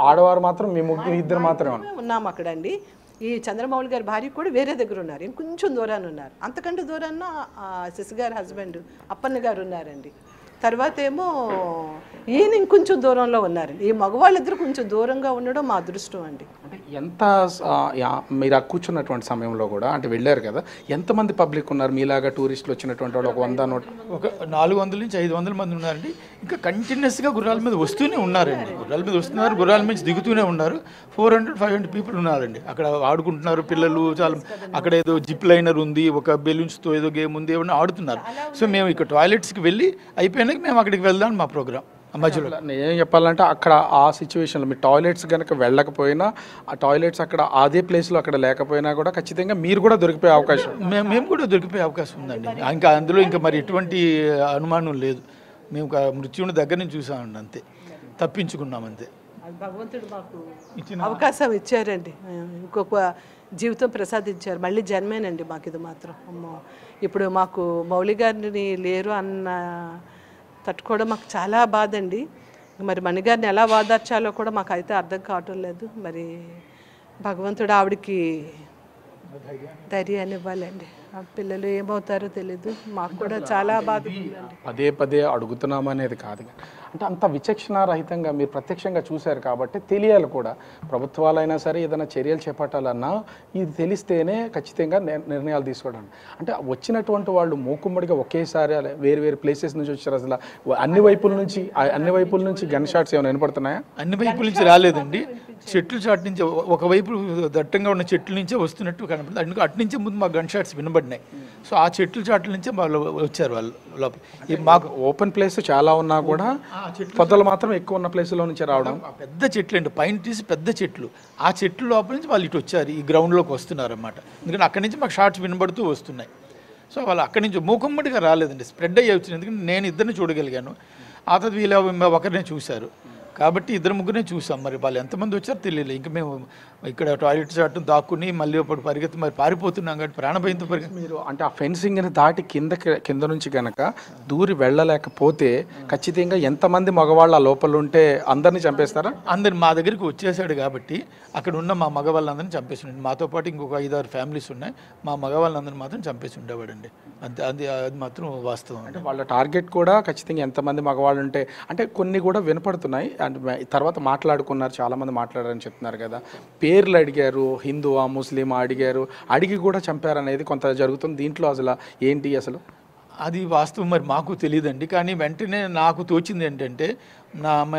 ఆడవారు మాత్రం మీ ఇద్దరు మాత్రమే ఉన్నాము అక్కడ అండి. ఈ చంద్రమౌళి గారి భార్య కూడా వేరే దగ్గర ఉన్నారు, ఇంకొంచెం దూరాన్ని ఉన్నారు. అంతకంటే దూరాన్న శశి గారి హస్బెండ్ అప్పన్న గారు ఉన్నారండి. తర్వాత ఏమో ఈయన ఇంకొంచెం దూరంలో ఉన్నారండి. ఈ మగవాళ్ళిద్దరు కొంచెం దూరంగా ఉండడం మా అదృష్టం అండి. ఎంత మీరు కూర్చున్నటువంటి సమయంలో కూడా అంటే వెళ్ళారు కదా, ఎంతమంది పబ్లిక్ ఉన్నారు మీలాగా టూరిస్టులు వచ్చినటువంటి వాళ్ళు? ఒక 400 నుంచి 500 మంది ఉన్నారండి. ఇంకా కంటిన్యూస్గా గుర్రాల మీద వస్తూనే ఉన్నారండి. గుర్రాల మీద వస్తున్నారు, గుర్రాల నుంచి దిగుతూనే ఉన్నారు. 400-500 పీపుల్ ఉన్నారండి. అక్కడ ఆడుకుంటున్నారు పిల్లలు. చాలా అక్కడ ఏదో జిప్ లైనర్ ఉంది, ఒక బెలూన్స్తో ఏదో గేమ్ ఉంది, ఏమన్నా ఆడుతున్నారు. సో మేము ఇక్కడ టాయిలెట్స్కి వెళ్ళి అయిపోయినాక మేము అక్కడికి వెళ్దాం మా ప్రోగ్రామ్. మధ్యలో. ఏం చెప్పాలంటే అక్కడ ఆ సిచ్యువేషన్లో మీ టాయిలెట్స్ కనుక వెళ్ళకపోయినా ఆ టాయిలెట్స్ అక్కడ అదే ప్లేస్లో అక్కడ లేకపోయినా కూడా ఖచ్చితంగా మీరు కూడా దొరికిపోయే అవకాశం, మేము కూడా దొరికిపోయే అవకాశం ఉందండి. ఇంకా అందులో ఇంకా మరి ఎటువంటి అనుమానం లేదు. మేము మృత్యుని దగ్గర నుంచి చూసామండి, అంతే, తప్పించుకున్నాం అంతే. భగవంతుడు మాకు అవకాశం ఇచ్చారండి, ఇంకొక జీవితం ప్రసాదించారు, మళ్ళీ జన్మేనండి మాకు ఇది మాత్రం. అమ్మో, ఇప్పుడు మాకు మౌలి గారిని లేరు అన్న తట్టుకోవడం మాకు చాలా బాధ అండి. మరి మణిగారిని ఎలా వాదార్చాలో కూడా మాకు అయితే అర్థం కావటం లేదు. మరి భగవంతుడు ఆవిడకి ధైర్యాన్ని ఇవ్వాలండి. ఆ పిల్లలు ఏమవుతారో తెలీదు, మాకు కూడా చాలా బాధ. పదే పదే అడుగుతున్నామనేది కాదు, అంటే అంత విచక్షణారహితంగా మీరు ప్రత్యక్షంగా చూశారు కాబట్టి తెలియాలి కూడా. ప్రభుత్వాలైనా సరే ఏదైనా చర్యలు చేపట్టాలన్నా ఇది తెలిస్తేనే ఖచ్చితంగా నిర్ణయాలు తీసుకోవడం. అంటే వచ్చినటువంటి వాళ్ళు మూకుమ్మడిగా ఒకేసారి వేరు వేరు ప్లేసెస్ నుంచి వచ్చారు. అసలు అన్ని వైపుల నుంచి గన్ షాట్స్ ఏమైనా వినపడుతున్నాయా? అన్ని వైపుల నుంచి రాలేదండి, చెట్లు చాటు నుంచి ఒకవైపు దట్టంగా ఉన్న చెట్ల నుంచే వస్తున్నట్టు కనపడుతుంది. అందుకు అటు నుంచే ముందు మాకు గన్ షాట్స్ వినబడినాయి. సో ఆ చెట్లు చాట్ల నుంచే వాళ్ళు వచ్చారు. వాళ్ళు లోపల మాకు ఓపెన్ ప్లేస్ చాలా ఉన్నా కూడా పొదలు మాత్రం ఎక్కువ ఉన్న ప్లేస్లో నుంచి రావడం. పెద్ద చెట్లు అండి, పైన తీసి పెద్ద చెట్లు, ఆ చెట్లు లోపల నుంచి వాళ్ళు ఇటు వచ్చారు, ఈ గ్రౌండ్లోకి వస్తున్నారు అన్నమాట. ఎందుకంటే అక్కడి నుంచి మాకు షార్ట్స్ వినబడుతూ వస్తున్నాయి. సో వాళ్ళు అక్కడి నుంచి మూకుమ్మడిగా రాలేదండి, స్ప్రెడ్ అయ్యి వచ్చింది. ఎందుకంటే నేను ఇద్దరిని చూడగలిగాను, ఆ తర్వాత వీళ్ళు ఒకరినే చూశారు కాబట్టి ఇద్దరు ముగ్గురే చూసాం. మరి వాళ్ళు ఎంతమంది వచ్చారో తెలియలేదు. ఇంకా మేము ఇక్కడ టాయిలెట్ చాటు దాక్కుని మళ్ళీ అప్పుడు పరిగెత్తి మరి పారిపోతున్నాం కాబట్టి ప్రాణభయంతో మీరు అంటే ఆ ఫెన్సింగ్ని దాటి కింద నుంచి కనుక దూరి వెళ్ళలేకపోతే ఖచ్చితంగా ఎంతమంది మగవాళ్ళు ఆ లోపల ఉంటే అందరినీ చంపేస్తారా? అందరు మా దగ్గరికి వచ్చేసాడు కాబట్టి అక్కడ ఉన్న మా మగవాళ్ళందరినీ చంపేసి, మాతో పాటు ఇంకొక 5-6 ఫ్యామిలీస్ ఉన్నాయి, మా మగవాళ్ళందరినీ మాత్రం చంపేసి ఉండేవాడండి. అంతే, అది మాత్రం వాస్తవం. అంటే వాళ్ళ టార్గెట్ కూడా ఖచ్చితంగా ఎంతమంది మగవాళ్ళు ఉంటే, అంటే కొన్ని కూడా వినపడుతున్నాయి, అంటే తర్వాత మాట్లాడుకున్నారు, చాలామంది మాట్లాడారని చెప్తున్నారు కదా, పేర్లు అడిగారు, హిందువా ముస్లిమా అడిగారు, అడిగి కూడా చంపారనేది కొంత జరుగుతుంది. దీంట్లో అసలు ఏంటి అసలు? అది వాస్తవం మరి మాకు తెలియదండి. కానీ వెంటనే నాకు తోచింది ఏంటంటే,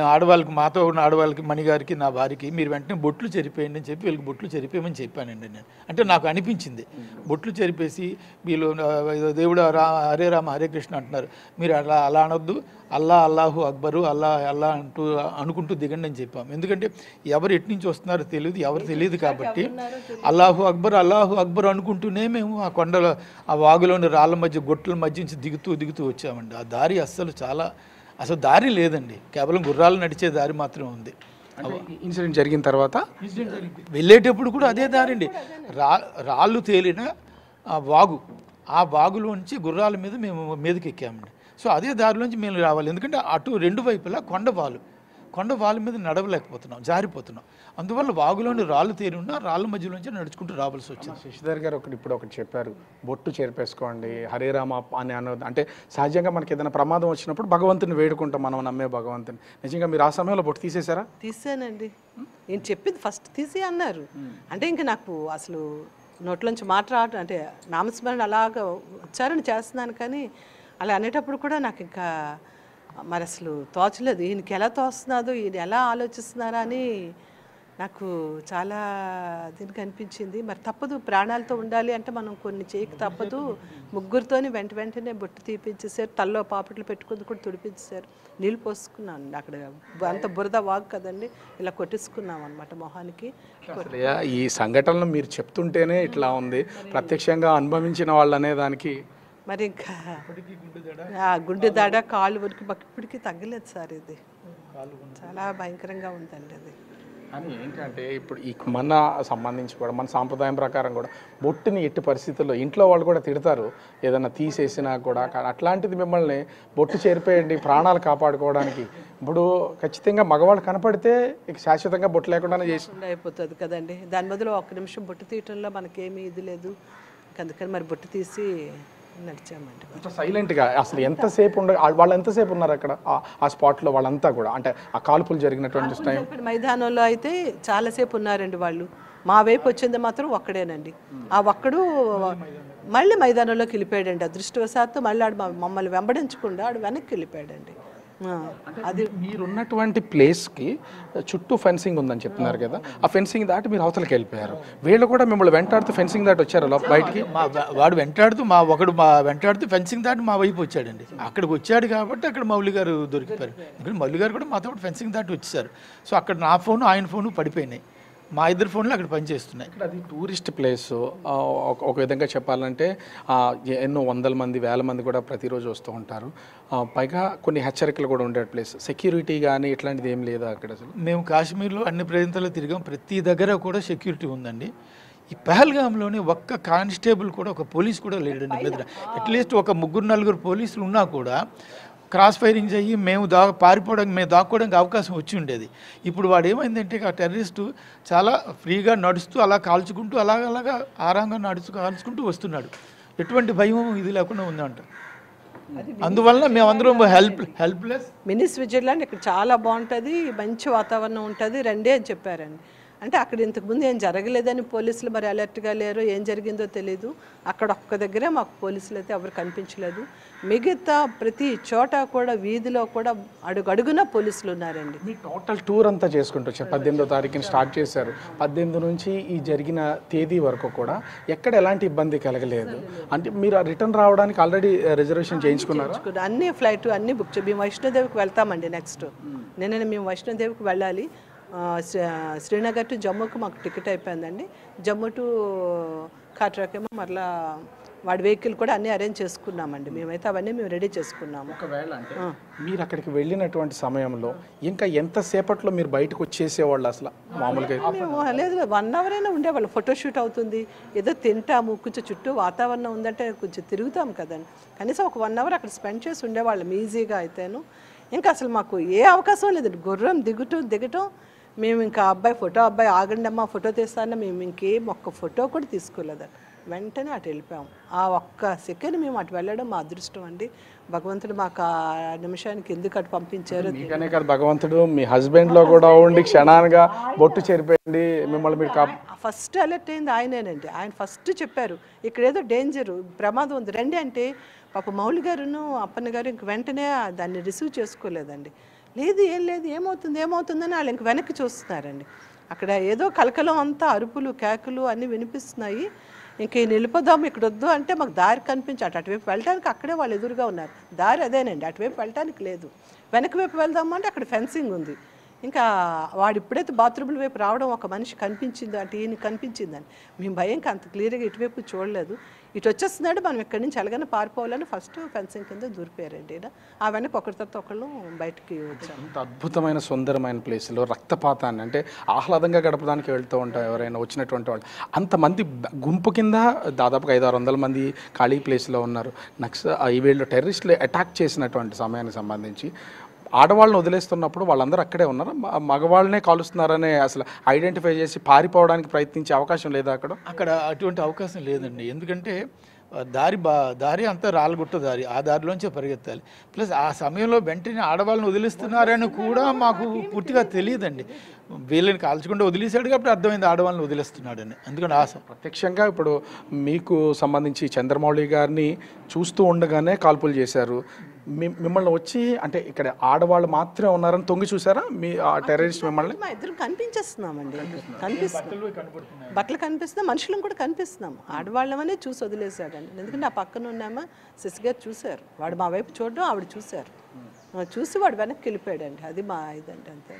ఆడవాళ్ళకి, మాతో ఉన్న ఆడవాళ్ళకి, మణిగారికి, నా భార్యకి మీరు వెంటనే బొట్లు చెరిపేయండి అని చెప్పి వీళ్ళకి బొట్లు చెరిపేయమని చెప్పానండి నేను. అంటే నాకు అనిపించింది బొట్లు చెరిపేసి వీళ్ళు దేవుడు హరే రామ హరే కృష్ణ అంటున్నారు, మీరు అలా అనొద్దు, అల్లాహు అక్బరు అల్లా అనుకుంటూ దిగండి అని చెప్పాం. ఎందుకంటే ఎవరు ఎటు నుంచి వస్తున్నారో తెలియదు, ఎవరు తెలియదు కాబట్టి అల్లాహు అక్బర్ అనుకుంటూనే మేము ఆ కొండల ఆ వాగులోని రాళ్ళ మధ్య గొట్టల మధ్య నుంచి దిగుతూ వచ్చామండి. ఆ దారి అసలు దారి లేదండి, కేవలం గుర్రాలు నడిచే దారి మాత్రమే ఉంది. ఇన్సిడెంట్ జరిగిన తర్వాత వెళ్ళేటప్పుడు కూడా అదే దారి అండి, రాళ్ళు తేలిన ఆ వాగులోంచి గుర్రాల మీద మేము మీదకి ఎక్కామండి. సో అదే దారిలోంచి మేము రావాలి, ఎందుకంటే అటు 2 వైపులా కొండ వాళ్ళ మీద నడవలేకపోతున్నాం, జారిపోతున్నాం. అందువల్ల వాగులోని రాళ్ళు తేరి ఉన్న రాళ్ళ మధ్యలోంచి నడుచుకుంటూ రావాల్సి వచ్చింది. శశిధర్ గారు ఒకటి చెప్పారు, బొట్టు చెరిపేసుకోండి హరే రామ అని అనొద్దు. అంటే సహజంగా మనకి ఏదైనా ప్రమాదం వచ్చినప్పుడు భగవంతుని వేడుకుంటాం, మనం నమ్మే భగవంతుని. నిజంగా మీరు ఆ సమయంలో బొట్టు తీసేశారా? తీసానండి, నేను చెప్పింది ఫస్ట్ తీసి అన్నారు. అంటే ఇంకా నాకు అసలు నోట్లోంచి మాట రావటం, అంటే నామస్మరణ అలాగా ఉచ్చారణ చేస్తున్నాను, కానీ అలా అనేటప్పుడు కూడా నాకు ఇంకా మరి అసలు తోచలేదు, ఈయనకి ఎలా తోస్తున్నాదో, ఈయన ఎలా ఆలోచిస్తున్నారా అని నాకు చాలా దీనికి అనిపించింది. మరి తప్పదు, ప్రాణాలతో ఉండాలి అంటే మనం కొన్ని చేయక తప్పదు. ముగ్గురితోని వెంటనే బొట్టు తీపించేసారు, తల్లో పాపట్లు పెట్టుకుని కూడా తుడిపించేశారు, నీళ్ళు పోసుకున్నాను. అక్కడ అంత బురద వాగు కదండి, ఇలా కొట్టేసుకున్నాం అనమాట మొహానికి. ఈ సంఘటనలు మీరు చెప్తుంటేనే ఇట్లా ఉంది, ప్రత్యక్షంగా అనుభవించిన వాళ్ళు అనే దానికి మరి ఇంకా గుండె దాడ, కాళ్ళు వరకు మాకు ఇప్పటికీ తగ్గలేదు సార్. ఇది చాలా భయంకరంగా ఉందండి అది. అని ఏంటంటే ఇప్పుడు ఈ మన సంబంధించి కూడా మన సాంప్రదాయం ప్రకారం కూడా బొట్టుని ఎట్టి పరిస్థితుల్లో ఇంట్లో వాళ్ళు కూడా తిడతారు ఏదైనా తీసేసినా కూడా. కానీ అట్లాంటిది మిమ్మల్ని బొట్టు చేరిపోయండి ప్రాణాలు కాపాడుకోవడానికి, ఇప్పుడు ఖచ్చితంగా మగవాళ్ళు కనపడితే ఇక శాశ్వతంగా బొట్టు లేకుండానే చేసి అయిపోతుంది కదండి. దాని బదులు 1 నిమిషం బొట్టు తీయటంలో మనకేమీ ఇది లేదు, అందుకని మరి బొట్టు తీసి నడిచామండి. సైలెంట్గా అసలు ఎంతసేపు వాళ్ళు ఎంతసేపు ఉన్నారు అక్కడ ఆ స్పాట్లో వాళ్ళంతా కూడా, అంటే ఆ కాల్పులు జరిగినటువంటి టైం? మైదానంలో అయితే చాలాసేపు ఉన్నారండి వాళ్ళు. మా వైపు వచ్చింది మాత్రం ఒక్కడేనండి. ఆ ఒక్కడు మళ్ళీ మైదానంలోకి వెళ్ళిపోయాడండి. అదృష్టవశాత్తు మళ్ళీ ఆడు మమ్మల్ని వెంబడించకుండా ఆడు వెనక్కి వెళ్ళిపోయాడండి. అది మీరున్నటువంటి ప్లేస్కి చుట్టూ ఫెన్సింగ్ ఉందని చెప్తున్నారు కదా, ఆ ఫెన్సింగ్ దాటి మీరు అవతలకి వెళ్ళిపోయారు. వీళ్ళు కూడా మిమ్మల్ని వెంటాడుతూ ఫెన్సింగ్ దాటి వచ్చారు బయటికి. వాడు వెంటాడుతూ వెంటాడుతూ ఫెన్సింగ్ దాటి మా వైపు వచ్చాడండి. అక్కడికి వచ్చాడు కాబట్టి అక్కడ మౌలి గారు దొరికిపోయారు. ఇక్కడ మౌలి గారు కూడా మాతో ఫెన్సింగ్ దాటి వచ్చేసారు. సో అక్కడ నా ఫోను ఆయన ఫోను పడిపోయినాయి. మా ఇద్దరు ఫోన్లు అక్కడ పనిచేస్తున్నాయి. ఇక్కడ అది టూరిస్ట్ ప్లేస్. ఒక విధంగా చెప్పాలంటే ఎన్నో వందల మంది వేల మంది కూడా ప్రతిరోజు వస్తూ ఉంటారు. పైగా కొన్ని హెచ్చరికలు కూడా ఉండే ప్లేస్. సెక్యూరిటీ కానీ ఇట్లాంటిది ఏం లేదా అక్కడ? అసలు మేము కాశ్మీర్లో అన్ని ప్రాంతాల్లో తిరిగాం, ప్రతి దగ్గర కూడా సెక్యూరిటీ ఉందండి. ఈ పహల్గామ్లోని ఒక్క కానిస్టేబుల్ కూడా, ఒక పోలీస్ కూడా లేడండి మీద. అట్లీస్ట్ ఒక 3-4 పోలీసులు ఉన్నా కూడా క్రాస్ ఫైరింగ్ అయ్యి మేము దాక్కోవడానికి అవకాశం వచ్చి ఉండేది. ఇప్పుడు వాడు ఏమైందంటే ఆ టెర్రరిస్టు చాలా ఫ్రీగా నడుస్తూ అలా కాల్చుకుంటూ అలాగా ఆరాంగా కాల్చుకుంటూ వస్తున్నాడు. ఎటువంటి భయం ఇది లేకుండా ఉందంట. అందువల్ల మేమందరం హెల్ప్లెస్. మినీ స్విట్జర్లాండ్ ఇక్కడ చాలా బాగుంటుంది, మంచి వాతావరణం ఉంటుంది, రండి అని చెప్పారండి. అంటే అక్కడ ఇంతకుముందు ఏం జరగలేదని పోలీసులు మరి అలర్ట్గా లేరు, ఏం జరిగిందో తెలీదు. అక్కడ ఒక్క దగ్గరే మాకు పోలీసులు అయితే ఎవరు కనిపించలేదు. మిగతా ప్రతి చోట కూడా వీధిలో కూడా అడుగడుగున పోలీసులు ఉన్నారండి. మీ టోటల్ టూర్ అంతా చేసుకుంటూ వచ్చారు. 18వ తారీఖున స్టార్ట్ చేశారు. 18 నుంచి ఈ జరిగిన తేదీ వరకు కూడా ఎక్కడ ఎలాంటి ఇబ్బంది కలగలేదు. అంటే మీరు రిటర్న్ రావడానికి ఆల్రెడీ రిజర్వేషన్ చేయించుకున్నారు? అన్ని ఫ్లైట్ అన్ని బుక్ మేము వైష్ణోదేవికి వెళ్తామండి. నెక్స్ట్ నిన్న మేము వైష్ణోదేవికి వెళ్ళాలి. శ్రీనగర్ టు జమ్మూకి మాకు టికెట్ అయిపోయిందండి. జమ్మూ టు కాట్రాకేమో మరలా వాడి వెహికల్ కూడా అన్నీ అరేంజ్ చేసుకున్నామండి. మేమైతే అవన్నీ మేము రెడీ చేసుకున్నాము. ఒకవేళ అంటే మీరు అక్కడికి వెళ్ళినటువంటి సమయంలో ఇంకా ఎంతసేపట్లో మీరు బయటకు వచ్చేసేవాళ్ళు అసలు మామూలుగా? మేము లేదు 1 అవర్ అయినా ఉండేవాళ్ళు. ఫోటోషూట్ అవుతుంది, ఏదో తింటాము, కొంచెం చుట్టూ వాతావరణం ఉందంటే కొంచెం తిరుగుతాం కదండి. కనీసం ఒక 1 అవర్ అక్కడ స్పెండ్ చేసి ఉండేవాళ్ళం ఈజీగా అయితేను. ఇంకా అసలు మాకు ఏ అవకాశం లేదండి. గుర్రం దిగటం మేము ఇంకా అబ్బాయి ఆగండి అమ్మా ఫోటో తీస్తానన్నా మేము ఇంకేం ఒక్క ఫోటో కూడా తీసుకోలేదు. వెంటనే అటు వెళ్ళిపోయాం. ఆ ఒక్క సెకండ్ మేము అటు వెళ్ళడం మా అదృష్టం అండి. భగవంతుడు మాకు ఆ నిమిషానికి ఎందుకు అటు పంపించారు. మీకనే కాదు, భగవంతుడు మీ హస్బెండ్లో కూడా ఉండి క్షణాలుగా బొట్టు చెరిపోయింది మిమ్మల్ని. మీరు ఫస్ట్ అలర్ట్ అయింది ఆయనేనండి. ఆయన ఫస్ట్ చెప్పారు ఇక్కడ ఏదో డేంజరు, ప్రమాదం ఉంది రండి అంటే పాప మౌలి గారును అప్పన్న గారు ఇంక వెంటనే దాన్ని రిసీవ్ చేసుకోలేదండి. లేదు ఏమవుతుందని వాళ్ళు ఇంక వెనక్కి చూస్తున్నారండి. అక్కడ ఏదో కలకలం అంతా అరుపులు కేకలు అన్నీ వినిపిస్తున్నాయి. ఇంక వెళ్ళిపోదాం ఇక్కడ వద్దు అంటే మాకు దారి కనిపించాడు. అటువైపు వెళ్ళడానికి అక్కడే వాళ్ళు ఎదురుగా ఉన్నారు. దారి అదేనండి, అటువైపు వెళ్ళడానికి లేదు. వెనక వైపు వెళ్దాము అంటే అక్కడ ఫెన్సింగ్ ఉంది. ఇంకా వాడు ఇప్పుడైతే బాత్రూమ్ల వైపు రావడం ఒక మనిషి కనిపించింది అంటే ఈయన కనిపించిందని మేము భయంకి అంత క్లియర్గా ఇటువైపు చూడలేదు. ఇటు వచ్చేస్తున్నాడు, మనం ఇక్కడి నుంచి ఎలాగైనా పారిపోవాలని ఫస్ట్ ఫెన్సింగ్ కింద దూరిపోయారండి. ఆ వెనక ఒకరి తర్వాత ఒకళ్ళు బయటికి వచ్చాము. అంత అద్భుతమైన సుందరమైన ప్లేస్లో రక్తపాతాన్ని అంటే ఆహ్లాదంగా గడపడానికి వెళ్తూ ఉంటారు ఎవరైనా వచ్చినటువంటి వాళ్ళు. అంతమంది గుంపు కింద దాదాపుగా 500-600 మంది ఖాళీ ప్లేస్లో ఉన్నారు. వీళ్ళు టెర్రరిస్టులు అటాక్ చేసినటువంటి సమయానికి సంబంధించి ఆడవాళ్ళని వదిలేస్తున్నప్పుడు వాళ్ళందరూ అక్కడే ఉన్నారు, మగవాళ్ళనే కాలుస్తున్నారనే అసలు ఐడెంటిఫై చేసి పారిపోవడానికి ప్రయత్నించే అవకాశం లేదా అక్కడ? అటువంటి అవకాశం లేదండి. ఎందుకంటే దారి అంతా రాళ్ళగుట్ట దారి, ఆ దారిలోంచే పరిగెత్తాలి. ప్లస్ ఆ సమయంలో వెంటనే ఆడవాళ్ళని వదిలేస్తున్నారని కూడా మాకు పూర్తిగా తెలియదండి. వీళ్ళని కాల్చకుండా వదిలేశాడు కాబట్టి అర్థమైంది ఆడవాళ్ళని వదిలేస్తున్నాడని. అందుకని ప్రత్యక్షంగా ఇప్పుడు మీకు సంబంధించి చంద్రమౌళి గారిని చూస్తూ ఉండగానే కాల్పులు చేశారు. మిమ్మల్ని వచ్చి అంటే ఇక్కడ ఆడవాళ్ళు మాత్రమే ఉన్నారని తొంగి చూసారా మీ టెర్రరిస్ట్ మిమ్మల్ని? మా ఇద్దరు కనిపించేస్తున్నామండి. బట్టలు కనిపిస్తున్నాం, మనుషులను కూడా కనిపిస్తున్నాం. ఆడవాళ్ళమనే చూసి వదిలేశాడండి. ఎందుకంటే నా పక్కన ఉన్నామా శశి గారు చూశారు, వాడు మా వైపు చూడడం ఆవిడ చూశారు, చూసి వాడు వెనక్కి వెళ్ళిపోయాడండి. అది మా ఇదండి అంతే.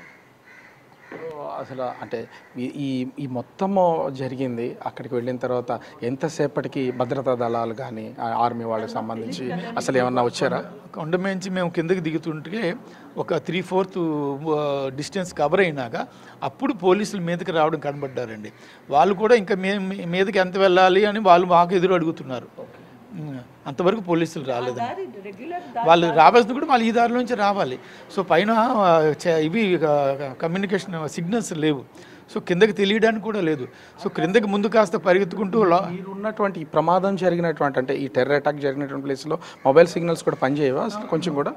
అసలు అంటే ఈ మొత్తము జరిగింది. అక్కడికి వెళ్ళిన తర్వాత ఎంతసేపటికి భద్రతా దళాలు కానీ ఆర్మీ వాళ్ళకి సంబంధించి అసలు ఏమన్నా వచ్చారా? కొండమేంచి మేము కిందకి దిగుతుంటే ఒక 3/4 డిస్టెన్స్ కవర్ అయినాక అప్పుడు పోలీసులు మీదకి రావడం కనబడ్డారండి. వాళ్ళు కూడా ఇంకా మీదకి ఎంత వెళ్ళాలి అని వాళ్ళు మాకు ఎదురు అడుగుతున్నారు. అంతవరకు పోలీసులు రాలేదండి. వాళ్ళు రావాల్సింది కూడా వాళ్ళు ఈ దారిలోంచి రావాలి. సో పైన ఇవి కమ్యూనికేషన్ సిగ్నల్స్ లేవు, సో కిందకి తెలియడానికి కూడా లేదు. సో క్రిందకి ముందు కాస్త పరిగెత్తుకుంటూ ఉన్నటువంటి ఈ ప్రమాదం జరిగినటువంటి అంటే ఈ టెర్రర్ అటాక్ జరిగినటువంటి ప్లేస్లో మొబైల్ సిగ్నల్స్ కూడా పనిచేయవా అసలు కొంచెం కూడా?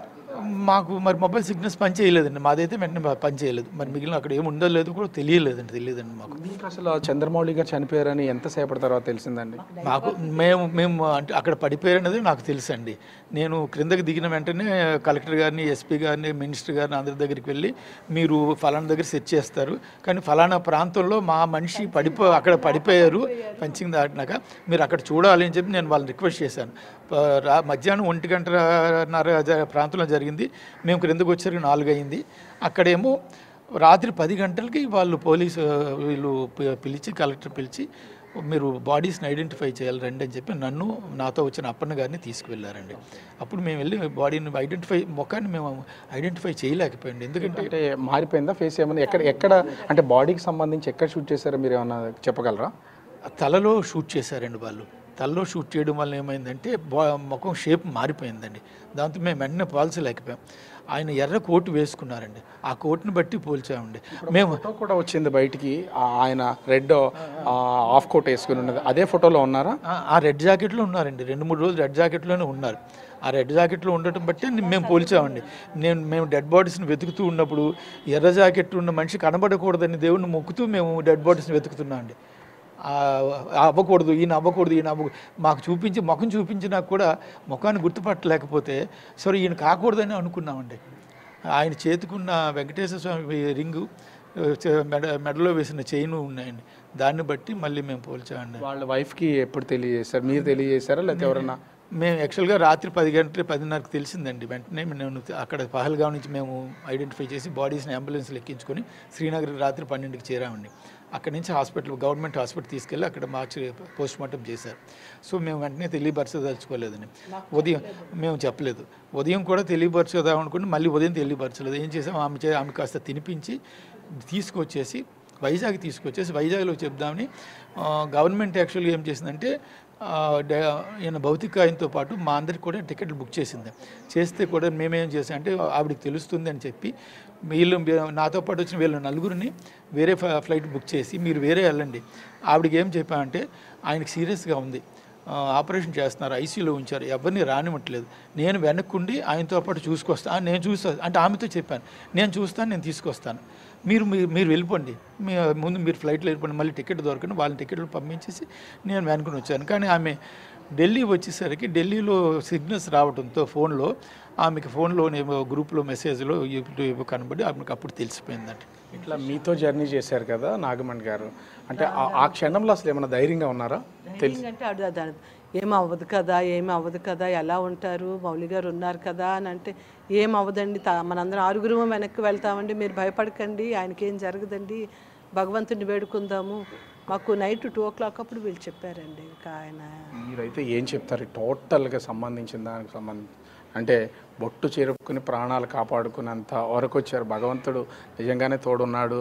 మాకు మరి మొబైల్ సిగ్నల్స్ పని చేయలేదండి, మాదైతే వెంటనే పని చేయలేదు. మరి మిగిలిన అక్కడ ఏమి ఉందో లేదు కూడా తెలియదండి మాకు. మీకు అసలు చంద్రమౌళి గారు చనిపోయారని ఎంతసేపటి తర్వాత తెలిసిందండి? మాకు మేము అంటే అక్కడ పడిపోయారనేది నాకు తెలుసండి. నేను క్రిందకి దిగిన వెంటనే కలెక్టర్ గారిని, ఎస్పీ గారిని, మినిస్టర్ గారిని అందరి దగ్గరికి వెళ్ళి మీరు ఫలానా దగ్గర సెట్ చేస్తారు, కానీ ఫలానా ప్రాంతంలో మా మనిషి అక్కడ పడిపోయారు పంచింగ్ దాటినాక, మీరు అక్కడ చూడాలి అని చెప్పి నేను వాళ్ళని రిక్వెస్ట్ చేశాను. మధ్యాహ్నం 1:30 ప్రాంతంలో జరిగింది. మేము క్రిందకు వచ్చేసరికి 4 అయింది. అక్కడేమో రాత్రి 10 గంటలకి వాళ్ళు వీళ్ళు పిలిచి, కలెక్టర్ పిలిచి మీరు బాడీస్ని ఐడెంటిఫై చేయాలి రండి అని చెప్పి నన్ను, నాతో వచ్చిన అప్పన్న గారిని తీసుకువెళ్ళారండి. అప్పుడు మేము వెళ్ళి బాడీని ముఖాన్ని మేము ఐడెంటిఫై చేయలేకపోయింది. ఎందుకంటే మారిపోయిందా ఫేస్? ఏమన్నా ఎక్కడ అంటే బాడీకి సంబంధించి ఎక్కడ షూట్ చేశారో మీరు ఏమన్నా చెప్పగలరా? తలలో షూట్ చేశారండి వాళ్ళు. తలలో షూట్ చేయడం వల్ల ఏమైందంటే ముఖం షేప్ మారిపోయిందండి. దాంతో మేము వెంటనే పోల్చలేకపోయాం. ఆయన ఎర్ర కోటు వేసుకున్నారండి, ఆ కోటుని బట్టి పోల్చామండి. మేము ఫోటో కూడా వచ్చింది బయటికి, ఆయన రెడ్ ఆఫ్ కోట్ వేసుకుని ఉన్నది, అదే ఫోటోలో ఉన్నారా? ఆ రెడ్ జాకెట్లో ఉన్నారండి, 2-3 రోజులు రెడ్ జాకెట్లోనే ఉన్నారు. ఆ రెడ్ జాకెట్లో ఉండటం బట్టి మేము పోల్చామండి. మేము డెడ్ బాడీస్ని వెతుకుతూ ఉన్నప్పుడు ఎర్ర జాకెట్ ఉన్న మనిషి కనబడకూడదని దేవుడిని మొక్కుతూ మేము డెడ్ బాడీస్ని వెతుకుతున్నాం అండి. అవ్వకూడదు, ఈయన మాకు ముఖం చూపించినా కూడా ముఖాన్ని గుర్తుపట్టలేకపోతే సరే ఈయన కాకూడదని అనుకున్నామండి. ఆయన చేతికున్న వెంకటేశ్వర స్వామి రింగు, మెడలో వేసిన చైను ఉన్నాయండి. దాన్ని బట్టి మళ్ళీ మేము పోల్చామండి. వాళ్ళ వైఫ్కి ఎప్పుడు తెలియజేశారు? మీరు తెలియజేశారా లేకపోతే ఎవరన్నా? మేము యాక్చువల్గా రాత్రి 10:10:30కి తెలిసిందండి. వెంటనే నేను అక్కడ పహల్గాం నుంచి మేము ఐడెంటిఫై చేసి బాడీస్ని అంబులెన్స్లో ఎక్కించుకొని శ్రీనగర్ రాత్రి 12కి చేరామండి. అక్కడి నుంచి గవర్నమెంట్ హాస్పిటల్ తీసుకెళ్ళి అక్కడ మార్చి పోస్ట్ మార్టం చేశారు. సో మేము వెంటనే తెలియపరచదలుచుకోలేదండి. ఉదయం మేము చెప్పలేదు, ఉదయం కూడా తెలియపరచుదాం అనుకుంటే మళ్ళీ ఉదయం తెలియపరచలేదు. ఏం చేసాం, ఆమె కాస్త తినిపించి వైజాగ్లో చెప్దామని గవర్నమెంట్ యాక్చువల్గా ఏం చేసిందంటే ఈయన భౌతిక ఆయనతో పాటు మా అందరికి కూడా టికెట్లు బుక్ చేస్తే కూడా మేమేం చేసామంటే ఆవిడకి తెలుస్తుంది అని చెప్పి నాతో పాటు వచ్చిన వీళ్ళ 4గురిని వేరే ఫ్లైట్ బుక్ చేసి మీరు వేరే వెళ్ళండి. ఆవిడకి ఏం చెప్పామంటే ఆయనకి సీరియస్గా ఉంది, ఆపరేషన్ చేస్తున్నారు, ఐసీయూలో ఉంచారు, ఎవరిని రానివ్వట్లేదు, నేను వెనక్కుండి ఆయనతో పాటు నేను చూస్తాను అంటే ఆమెతో చెప్పాను, నేను చూస్తాను, నేను తీసుకొస్తాను, మీరు వెళ్ళిపోండి, ముందు మీరు ఫ్లైట్లో వెళ్ళిపోండి, మళ్ళీ టికెట్ దొరకండి. వాళ్ళని టికెట్లు పంపించేసి నేను వెనుకొని వచ్చాను. కానీ ఆమె ఢిల్లీ వచ్చేసరికి ఢిల్లీలో సిగ్నల్స్ రావడంతో ఆమెకి ఫోన్లో గ్రూప్లో మెసేజ్లో కనబడి ఆమెకు అప్పుడు తెలిసిపోయిందండి. ఇట్లా మీతో జర్నీ చేశారు కదా నాగమణి గారు, అంటే ఆ క్షణంలో అసలు ఏమైనా ధైర్యంగా ఉన్నారా? అంటే ఏం అవ్వదు కదా, ఎలా ఉంటారు, మౌలి గారు ఉన్నారు కదా అని అంటే ఏం అవ్వదండి, మనందరం 6గురు వెనక్కి వెళ్తామండి, మీరు భయపడకండి, ఆయనకేం జరగదండి, భగవంతుడిని వేడుకుందాము. మాకు నైట్ 2 o'clock అప్పుడు వీళ్ళు చెప్పారండి. ఇంకా ఆయన మీరైతే ఏం చెప్తారు టోటల్గా సంబంధించిన దానికి అంటే బొట్టు చెరుపుకుని ప్రాణాలు కాపాడుకునేంత వరకు వచ్చారు. భగవంతుడు నిజంగానే తోడున్నాడు.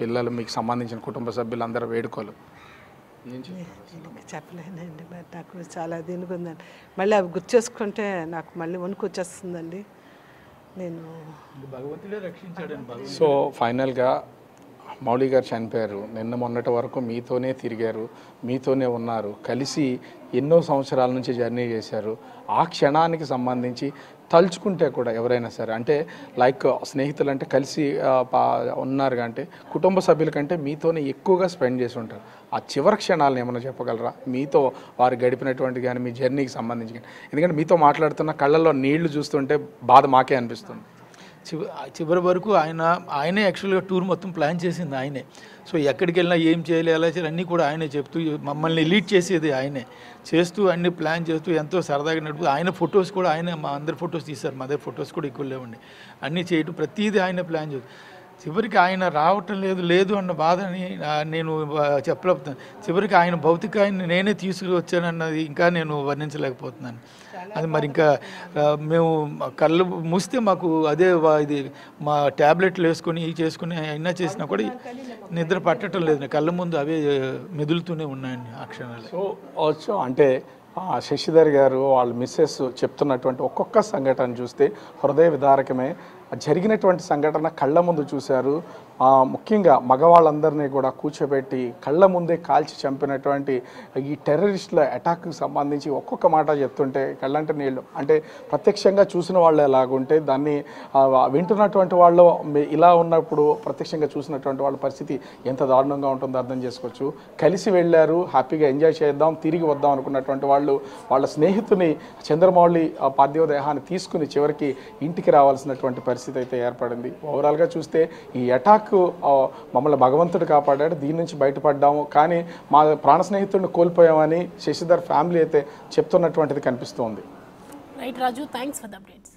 పిల్లలు, మీకు సంబంధించిన కుటుంబ సభ్యులందరూ వేడుకోలు చెప్పలేనండి. మరి నాకు చాలా దీనికి ఉందండి, మళ్ళీ అవి గుర్తు చేసుకుంటే నాకు మళ్ళీ వణుకు వచ్చేస్తుందండి. నేను భగవంతుడే రక్షించాడండి. సో ఫైనల్గా మౌలి గారు చనిపోయారు. నిన్న మొన్నటి వరకు మీతోనే తిరిగారు, మీతోనే ఉన్నారు, కలిసి ఎన్నో సంవత్సరాల నుంచి జర్నీ చేశారు. ఆ క్షణానికి సంబంధించి తలుచుకుంటే కూడా ఎవరైనా సరే, అంటే లైక్ స్నేహితులు అంటే కలిసి ఉన్నారు అంటే కుటుంబ సభ్యుల కంటే మీతోనే ఎక్కువగా స్పెండ్ చేసి ఉంటారు. ఆ చివరి క్షణాలను ఏమైనా చెప్పగలరా? మీతో వారు గడిపినటువంటి కానీ మీ జర్నీకి సంబంధించి కానీ, ఎందుకంటే మీతో మాట్లాడుతున్న కళ్ళల్లో నీళ్లు చూస్తుంటే బాధ మాకే అనిపిస్తుంది. చివరి వరకు ఆయనే యాక్చువల్గా టూర్ మొత్తం ప్లాన్ చేసింది ఆయనే. సో ఎక్కడికి వెళ్ళినా ఏం చేయాలి, ఎలా చేయాలి అన్నీ కూడా ఆయనే చెప్తూ మమ్మల్ని లీడ్ చేసేది ఆయనే, చేస్తూ అన్ని ప్లాన్ చేస్తూ ఎంతో సరదాగా నడుపుతూ ఆయన ఫొటోస్ కూడా మా అందరి ఫొటోస్ తీశారు, మా దగ్గర ఫొటోస్ కూడా ఎక్కువ లేవండి. అన్నీ చేయటం ప్రతిదీ ఆయన ప్లాన్ చేస్తూ చివరికి ఆయన రావటం లేదు అన్న బాధని నేను చెప్పలేకపోతున్నాను. చివరికి ఆయన భౌతికాన్ని నేనే తీసుకువచ్చానన్నది ఇంకా నేను వర్ణించలేకపోతున్నాను. అది మరి ఇంకా మేము కళ్ళు మూస్తే మాకు అదే ఇది మా ట్యాబ్లెట్లు వేసుకొని చేసుకుని అయినా చేసినా కూడా నిద్ర పట్టడం లేదు, కళ్ళ ముందు అవే మెదులుతూనే ఉన్నాయండి ఆ క్షణాలు. సో అంటే శశిధర్ గారు వాళ్ళ మిస్సెస్ చెప్తున్నటువంటి ఒక్కొక్క సంఘటన చూస్తే హృదయ విదారకమే. జరిగినటువంటి సంఘటన కళ్ళ ముందు చూశారు. ముఖ్యంగా మగవాళ్ళందరినీ కూడా కూర్చోబెట్టి కళ్ళ ముందే కాల్చి చంపినటువంటి ఈ టెర్రరిస్టుల అటాక్కి సంబంధించి ఒక్కొక్క మాట చెప్తుంటే కళ్ళంటే నీళ్ళు. అంటే ప్రత్యక్షంగా చూసిన వాళ్ళు ఎలాగుంటే దాన్ని వింటున్నటువంటి వాళ్ళు ఇలా ఉన్నప్పుడు ప్రత్యక్షంగా చూసినటువంటి వాళ్ళ పరిస్థితి ఎంత దారుణంగా ఉంటుందో అర్థం చేసుకోవచ్చు. కలిసి వెళ్ళారు, హ్యాపీగా ఎంజాయ్ చేద్దాం, తిరిగి వద్దాం అనుకున్నటువంటి వాళ్ళు వాళ్ళ స్నేహితుని చంద్రమౌళి పార్థివ దేహాన్ని తీసుకుని చివరికి ఇంటికి రావాల్సినటువంటి పరిస్థితి అయితే ఏర్పడింది. ఓవరాల్గా చూస్తే ఈ అటాక్ మమ్మల్ని భగవంతుడు కాపాడాడు, దీని నుంచి బయటపడ్డాము, కానీ మా ప్రాణ స్నేహితుడిని కోల్పోయామని శశిధర్ ఫ్యామిలీ అయితే చెప్తున్నటువంటిది కనిపిస్తోంది. Right Raju, thanks for the updates.